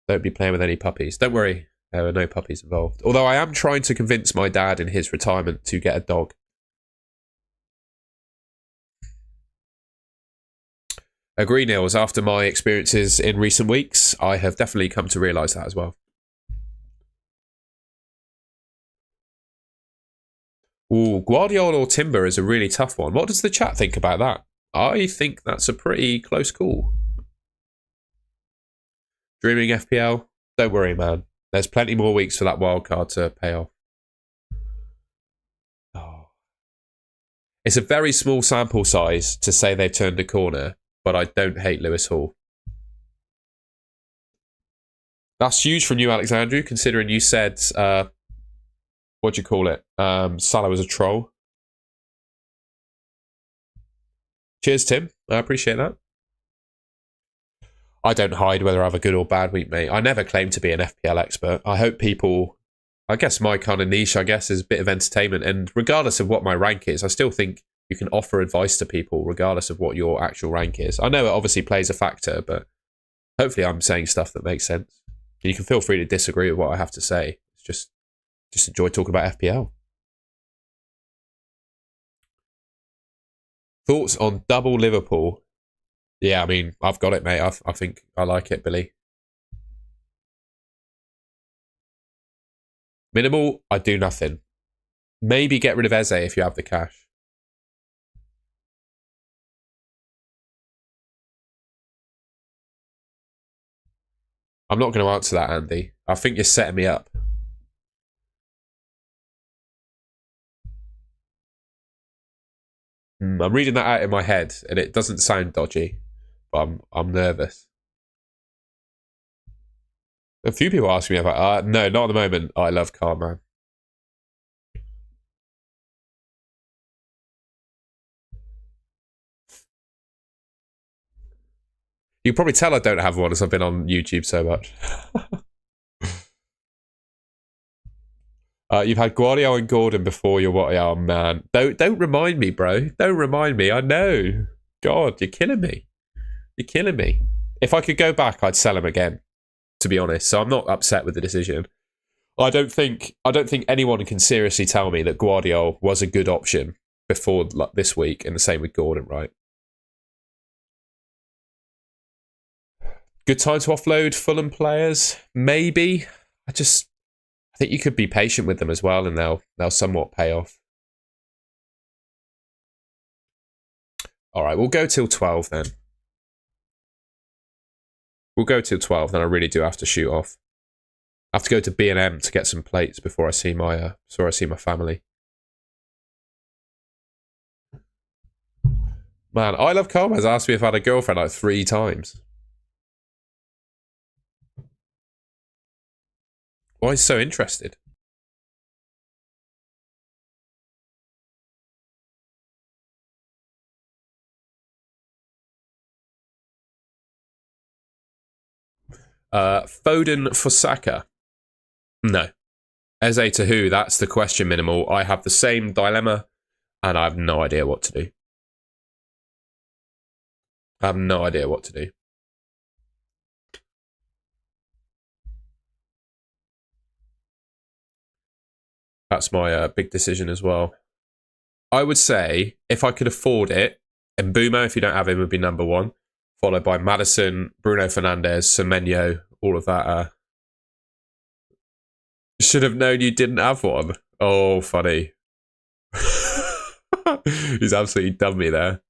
Don't be playing with any puppies. Don't worry, there are no puppies involved. Although I am trying to convince my dad in his retirement to get a dog. Agree, Nils. After my experiences in recent weeks, I have definitely come to realise that as well. Ooh, Guardiola or Timber is a really tough one. What does the chat think about that? I think that's a pretty close call. Dreaming FPL? Don't worry, man. There's plenty more weeks for that wild card to pay off. Oh. It's a very small sample size to say they've turned a corner, but I don't hate Lewis Hall. That's huge from you, Alexandru, considering you said... what do you call it? Salah was a troll. Cheers, Tim. I appreciate that. I don't hide whether I have a good or bad week, mate. I never claim to be an FPL expert. I hope people... I guess my kind of niche, is a bit of entertainment. And regardless of what my rank is, I still think you can offer advice to people regardless of what your actual rank is. I know it obviously plays a factor, but hopefully I'm saying stuff that makes sense. And you can feel free to disagree with what I have to say. It's just enjoy talking about FPL. Thoughts on double Liverpool? Yeah, I mean, I've got it, mate. I think I like it, Billy. Minimal, I do nothing. Maybe get rid of Eze if you have the cash. I'm not going to answer that, Andy. I think you're setting me up. I'm reading that out in my head, and it doesn't sound dodgy, but I'm nervous. A few people ask me about. No, not at the moment. I love Carman. You can probably tell I don't have one as I've been on YouTube so much. You've had Guardiola and Gordon before. You're what? Oh man, don't remind me, bro. Don't remind me. I know. God, you're killing me. You're killing me. If I could go back, I'd sell him again. To be honest, so I'm not upset with the decision. I don't think anyone can seriously tell me that Guardiola was a good option before this week, and the same with Gordon, right? Good time to offload Fulham players? Maybe. I think you could be patient with them as well, and they'll somewhat pay off. All right, we'll go till 12 then. We'll go till 12, then I really do have to shoot off. I have to go to B&M to get some plates before I see my family. Man, I Love Carl has asked me if I had a girlfriend like 3 times. Why is he so interested? Foden for Saka. No. Eze to who? That's the question, Minimal. I have the same dilemma, and I have no idea what to do. I have no idea what to do. That's my big decision as well. I would say, if I could afford it, Mbeumo, if you don't have him, would be number one, followed by Maddison, Bruno Fernandes, Semenyo, all of that. Should have known you didn't have one. Oh, funny. He's absolutely done me there.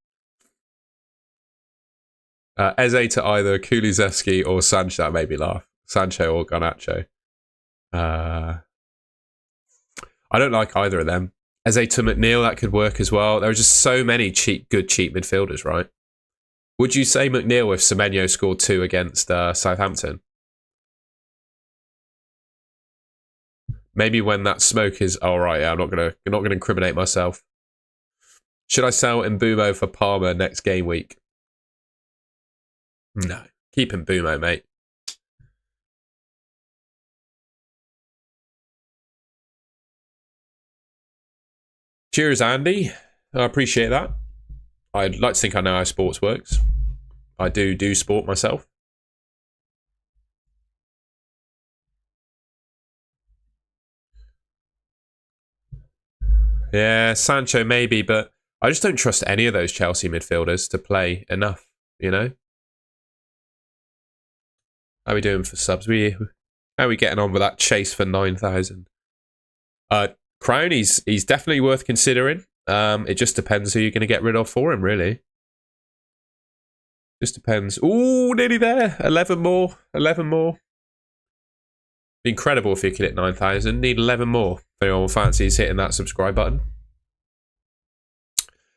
Eze to either Kulusevski or Sancho. That made me laugh. Sancho or Garnacho. I don't like either of them. Eze to McNeil, that could work as well. There are just so many good cheap midfielders, right? Would you say McNeil if Semenyo scored 2 against Southampton? Maybe when that smoke is all right. Yeah, I'm not gonna incriminate myself. Should I sell Mbeumo for Palmer next game week? No, keep Mbeumo, mate. Cheers, Andy. I appreciate that. I'd like to think I know how sports works. I do sport myself. Yeah, Sancho maybe, but I just don't trust any of those Chelsea midfielders to play enough, you know? How are we doing for subs? How are we getting on with that chase for 9,000? Crown, he's definitely worth considering. It just depends who you're going to get rid of for him, really. Just depends. Ooh, nearly there. 11 more. 11 more. Be incredible if you could hit 9,000. Need 11 more. If anyone fancies hitting that subscribe button.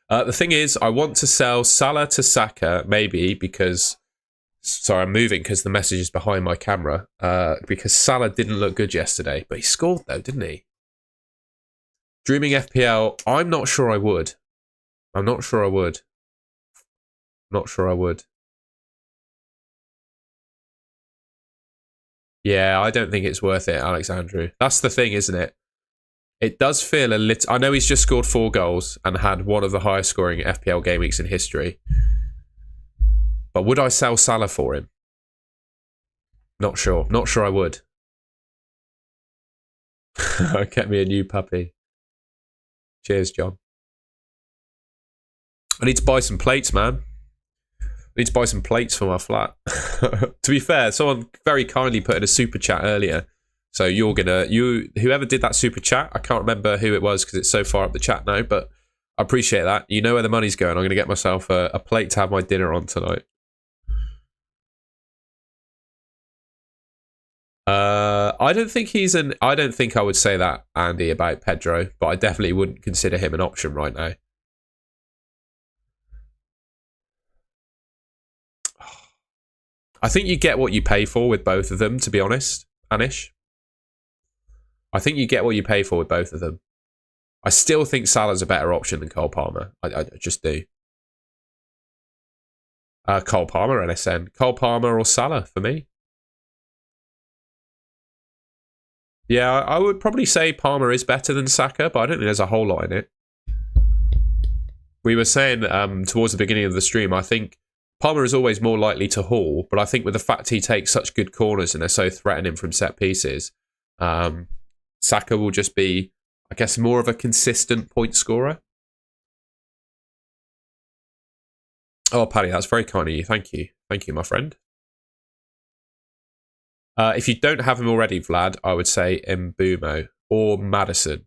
The thing is, I want to sell Salah to Saka, maybe, because... Sorry, I'm moving because the message is behind my camera. Because Salah didn't look good yesterday. But he scored, though, didn't he? Dreaming FPL, I'm not sure I would. I'm not sure I would. Not sure I would. Yeah, I don't think it's worth it, Alexandru. That's the thing, isn't it? It does feel a little... I know he's just scored 4 goals and had one of the highest scoring FPL game weeks in history. But would I sell Salah for him? Not sure. Not sure I would. Get me a new puppy. Cheers, John. I need to buy some plates, man. I need to buy some plates for my flat. To be fair, someone very kindly put in a super chat earlier. So whoever did that super chat, I can't remember who it was because it's so far up the chat now, but I appreciate that. You know where the money's going. I'm going to get myself a plate to have my dinner on tonight. I don't think I would say that, Andy, about Pedro, but I definitely wouldn't consider him an option right now. I think you get what you pay for with both of them, to be honest, Anish. I think you get what you pay for with both of them. I still think Salah's a better option than Cole Palmer. I just do. Cole Palmer, NSN. Cole Palmer or Salah for me. Yeah, I would probably say Palmer is better than Saka, but I don't think there's a whole lot in it. We were saying towards the beginning of the stream, I think Palmer is always more likely to haul, but I think with the fact he takes such good corners and they're so threatening from set pieces, Saka will just be, I guess, more of a consistent point scorer. Oh, Paddy, that's very kind of you. Thank you. Thank you, my friend. If you don't have him already, Vlad, I would say Mbeumo or Maddison.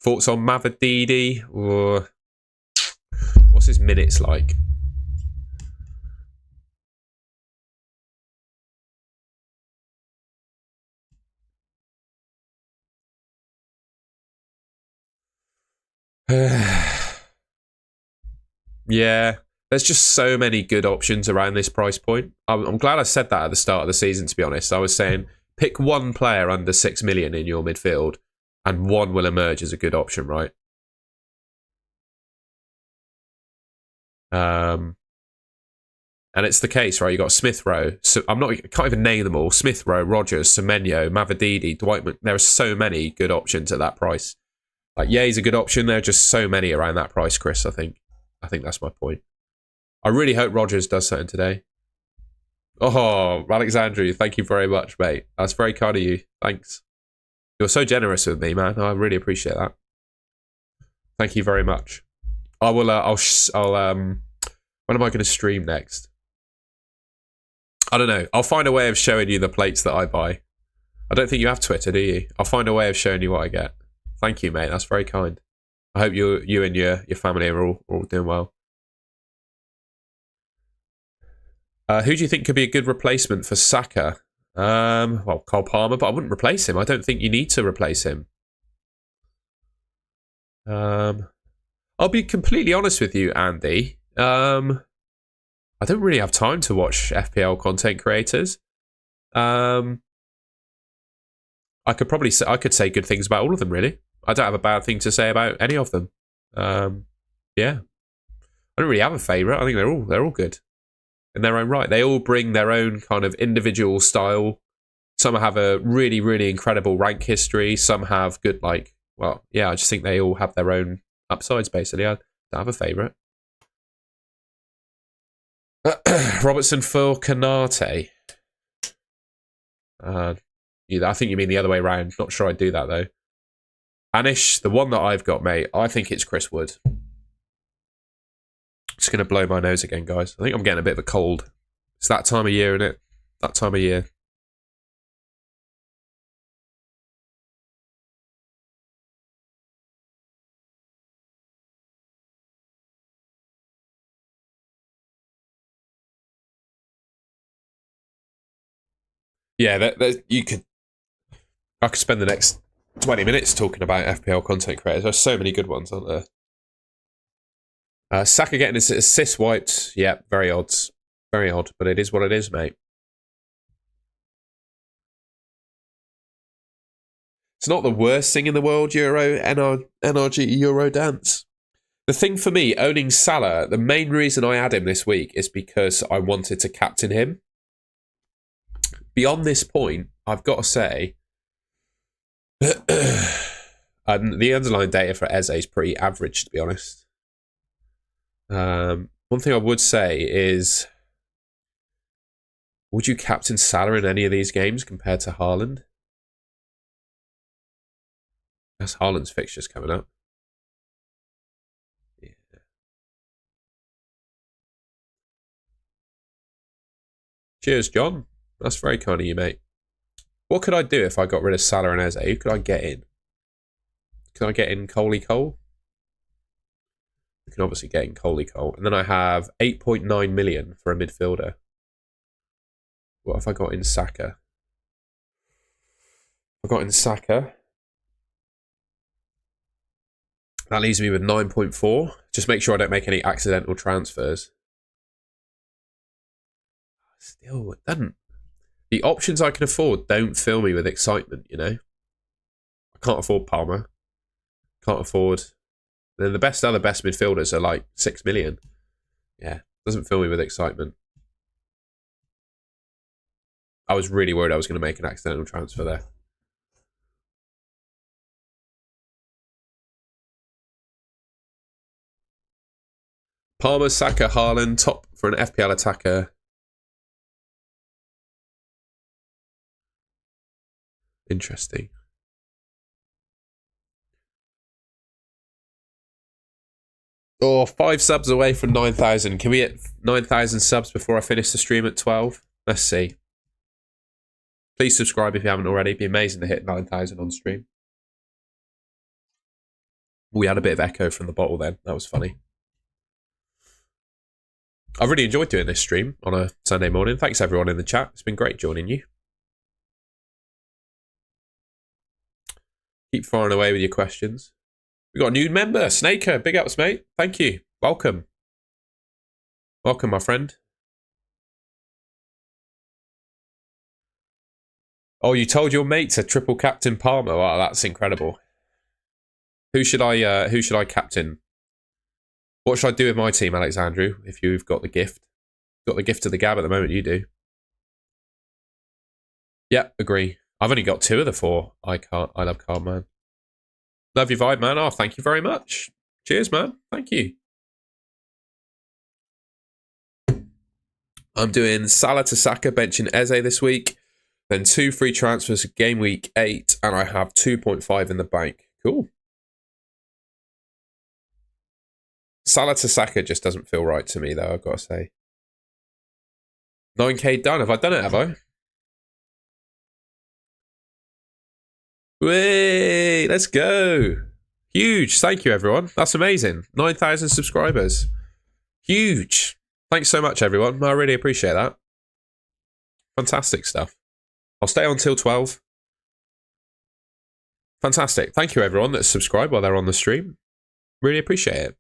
Thoughts on Mavididi? Or what's his minutes like? Yeah, there's just so many good options around this price point. I'm glad I said that at the start of the season, to be honest. I was saying pick one player under 6 million in your midfield and one will emerge as a good option, right? And it's the case, right? You got Smith Rowe. So I can't even name them all. Smith Rowe, Rogers, Semenyo, Mavididi, Dwight. There are so many good options at that price. Like, yeah, he's a good option. There are just so many around that price, Chris. I think that's my point. I really hope Rogers does something today. Oh, Alexandru, thank you very much, mate. That's very kind of you. Thanks. You're so generous with me, man. I really appreciate that. Thank you very much. I will. When am I going to stream next? I don't know. I'll find a way of showing you the plates that I buy. I don't think you have Twitter, do you? I'll find a way of showing you what I get. Thank you, mate. That's very kind. I hope you and your family are all doing well. Who do you think could be a good replacement for Saka? Well, Cole Palmer, but I wouldn't replace him. I don't think you need to replace him. I'll be completely honest with you, Andy. I don't really have time to watch FPL content creators. I could say good things about all of them, really. I don't have a bad thing to say about any of them. Yeah. I don't really have a favourite. I think they're all good in their own right. They all bring their own kind of individual style. Some have a really, really incredible rank history. Some have good, I just think they all have their own upsides, basically. I don't have a favourite. Robertson for Kanate. I think you mean the other way around. Not sure I'd do that, though. Anish, the one that I've got, mate, I think it's Chris Wood. It's going to blow my nose again, guys. I think I'm getting a bit of a cold. It's that time of year, isn't it? That time of year. Yeah, I could spend the next 20 minutes talking about FPL content creators. There's so many good ones, aren't there? Saka getting his assist wiped. Yeah, very odd. Very odd, but it is what it is, mate. It's not the worst thing in the world, NRG Euro dance. The thing for me, owning Salah, the main reason I had him this week is because I wanted to captain him. Beyond this point, I've got to say, the underlying data for Eze is pretty average, to be honest. One thing I would say is, would you captain Salah in any of these games compared to Haaland? That's Haaland's fixtures coming up. Yeah. Cheers, John. That's very kind of you, mate. What could I do if I got rid of Salah and Eze? Who could I get in? Can I get in Coley Cole? You can obviously get in Coley Cole. And then I have 8.9 million for a midfielder. What if I got in Saka? I got in Saka. That leaves me with 9.4. Just make sure I don't make any accidental transfers. Still, it doesn't. The options I can afford don't fill me with excitement, you know? I can't afford Palmer. Can't afford... Then the other best midfielders are like 6 million. Yeah, doesn't fill me with excitement. I was really worried I was going to make an accidental transfer there. Palmer, Saka, Haaland, top for an FPL attacker. Interesting. Oh, 5 subs away from 9,000. Can we get 9,000 subs before I finish the stream at 12? Let's see. Please subscribe if you haven't already. It'd be amazing to hit 9,000 on stream. We had a bit of echo from the bottle then. That was funny. I really enjoyed doing this stream on a Sunday morning. Thanks everyone in the chat. It's been great joining you. Keep firing away with your questions. We got a new member, Snaker. Big ups, mate. Thank you. Welcome. Welcome, my friend. Oh, you told your mate to triple captain Palmer. Wow, that's incredible. Who should I captain? What should I do with my team, Alexandru, if you've got the gift? Got the gift of the gab at the moment, you do. Yeah, agree. I've only got 2 of the 4. I love card, man. Love your vibe, man. Oh, thank you very much. Cheers, man. Thank you. I'm doing Salah to Saka, benching Eze this week. Then 2 free transfers for game week 8, and I have 2.5 in the bank. Cool. Salah to Saka just doesn't feel right to me, though, I've got to say. 9k done. Have I done it, have I? Whey, let's go. Huge. Thank you, everyone. That's amazing. 9,000 subscribers. Huge. Thanks so much, everyone. I really appreciate that. Fantastic stuff. I'll stay on till 12. Fantastic. Thank you, everyone that's subscribed while they're on the stream. Really appreciate it.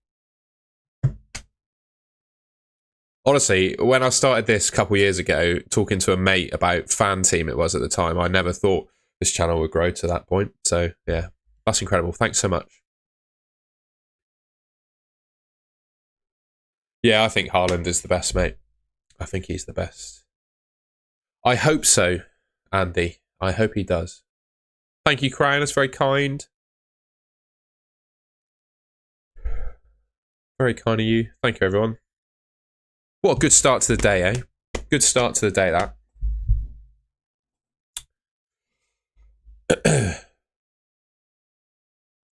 Honestly, when I started this a couple years ago, talking to a mate about fan team it was at the time, I never thought this channel would grow to that point. So, yeah, that's incredible. Thanks so much. Yeah, I think Haaland is the best, mate. I think he's the best. I hope so, Andy. I hope he does. Thank you, Crown. That's very kind. Very kind of you. Thank you, everyone. What a good start to the day, eh? Good start to the day, that.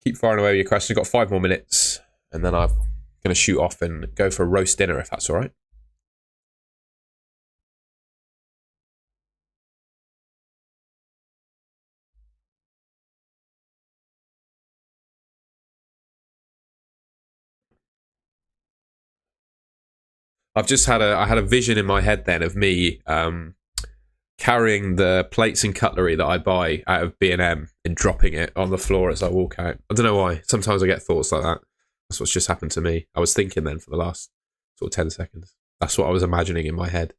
Keep firing away with your questions. I've got 5 more minutes, and then I'm going to shoot off and go for a roast dinner, if that's all right. I've just had I had a vision in my head then of me carrying the plates and cutlery that I buy out of B&M and dropping it on the floor as I walk out. I don't know why. Sometimes I get thoughts like that. That's what's just happened to me. I was thinking then for the last sort of 10 seconds. That's what I was imagining in my head.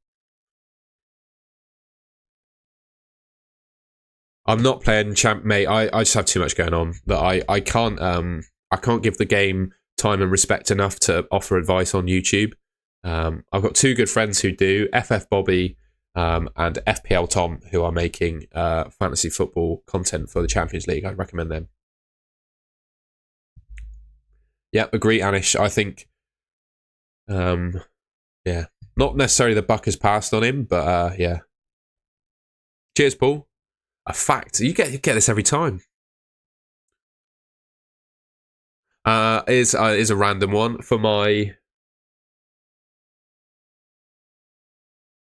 I'm not playing champ, mate. I just have too much going on that I can't give the game time and respect enough to offer advice on YouTube. I've got 2 good friends who do, FF Bobby and FPL Tom, who are making fantasy football content for the Champions League. I'd recommend them. Yeah, agree, Anish. I think, yeah, not necessarily the buck has passed on him, but yeah. Cheers, Paul. A fact. You get this every time. Is a random one for my...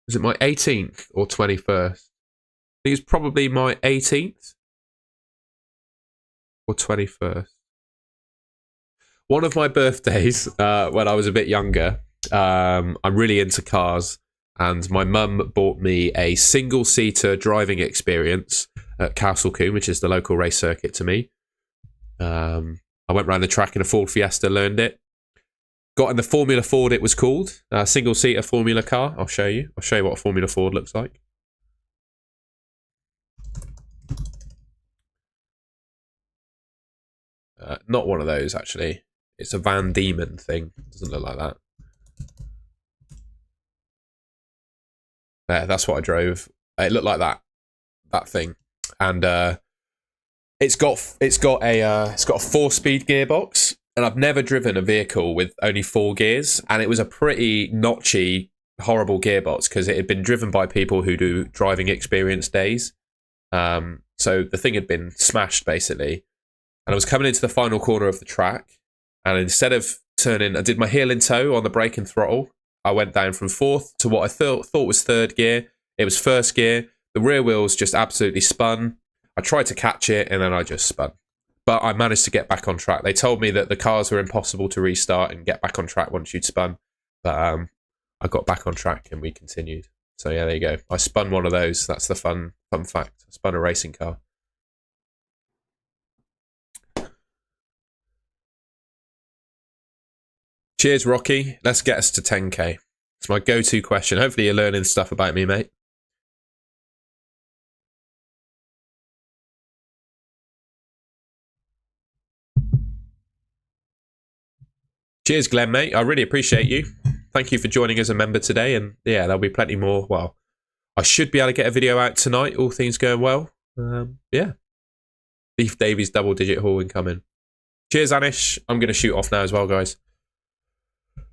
Is it my 18th or 21st? I think it's probably my 18th or 21st. One of my birthdays when I was a bit younger, I'm really into cars, and my mum bought me a single-seater driving experience at Castle Coombe, which is the local race circuit to me. I went around the track in a Ford Fiesta, learned it. Got in the Formula Ford, it was called. Single-seater Formula car. I'll show you. I'll show you what a Formula Ford looks like. Not one of those, actually. It's a Van Diemen thing. It doesn't look like that. There, that's what I drove. It looked like that thing, and it's got a 4-speed gearbox. And I've never driven a vehicle with only 4 gears, and it was a pretty notchy, horrible gearbox because it had been driven by people who do driving experience days. So the thing had been smashed basically, and I was coming into the final corner of the track, and instead of turning, I did my heel and toe on the brake and throttle. I went down from 4th to what I thought was 3rd gear. It was 1st gear. The rear wheels just absolutely spun. I tried to catch it, and then I just spun. But I managed to get back on track. They told me that the cars were impossible to restart and get back on track once you'd spun. But I got back on track and we continued. So yeah, there you go. I spun one of those. That's the fun fact. I spun a racing car. Cheers, Rocky. Let's get us to 10k. It's my go-to question. Hopefully you're learning stuff about me, mate. Cheers, Glenn, mate. I really appreciate you. thank you for joining as a member today. And yeah, there'll be plenty more. Well, I should be able to get a video out tonight, all things going well. Yeah. Leaf Davies double-digit haul incoming. Cheers, Anish. I'm going to shoot off now as well, guys. I'm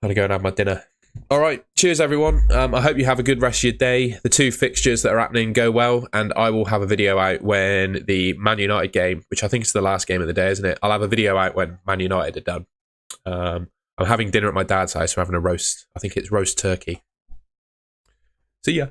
going to go and have my dinner. All right. Cheers, everyone. I hope you have a good rest of your day. The 2 fixtures that are happening go well, and I will have a video out when the Man United game, which I think is the last game of the day, isn't it? I'll have a video out when Man United are done. I'm having dinner at my dad's house. We're having a roast. I think it's roast turkey. See ya.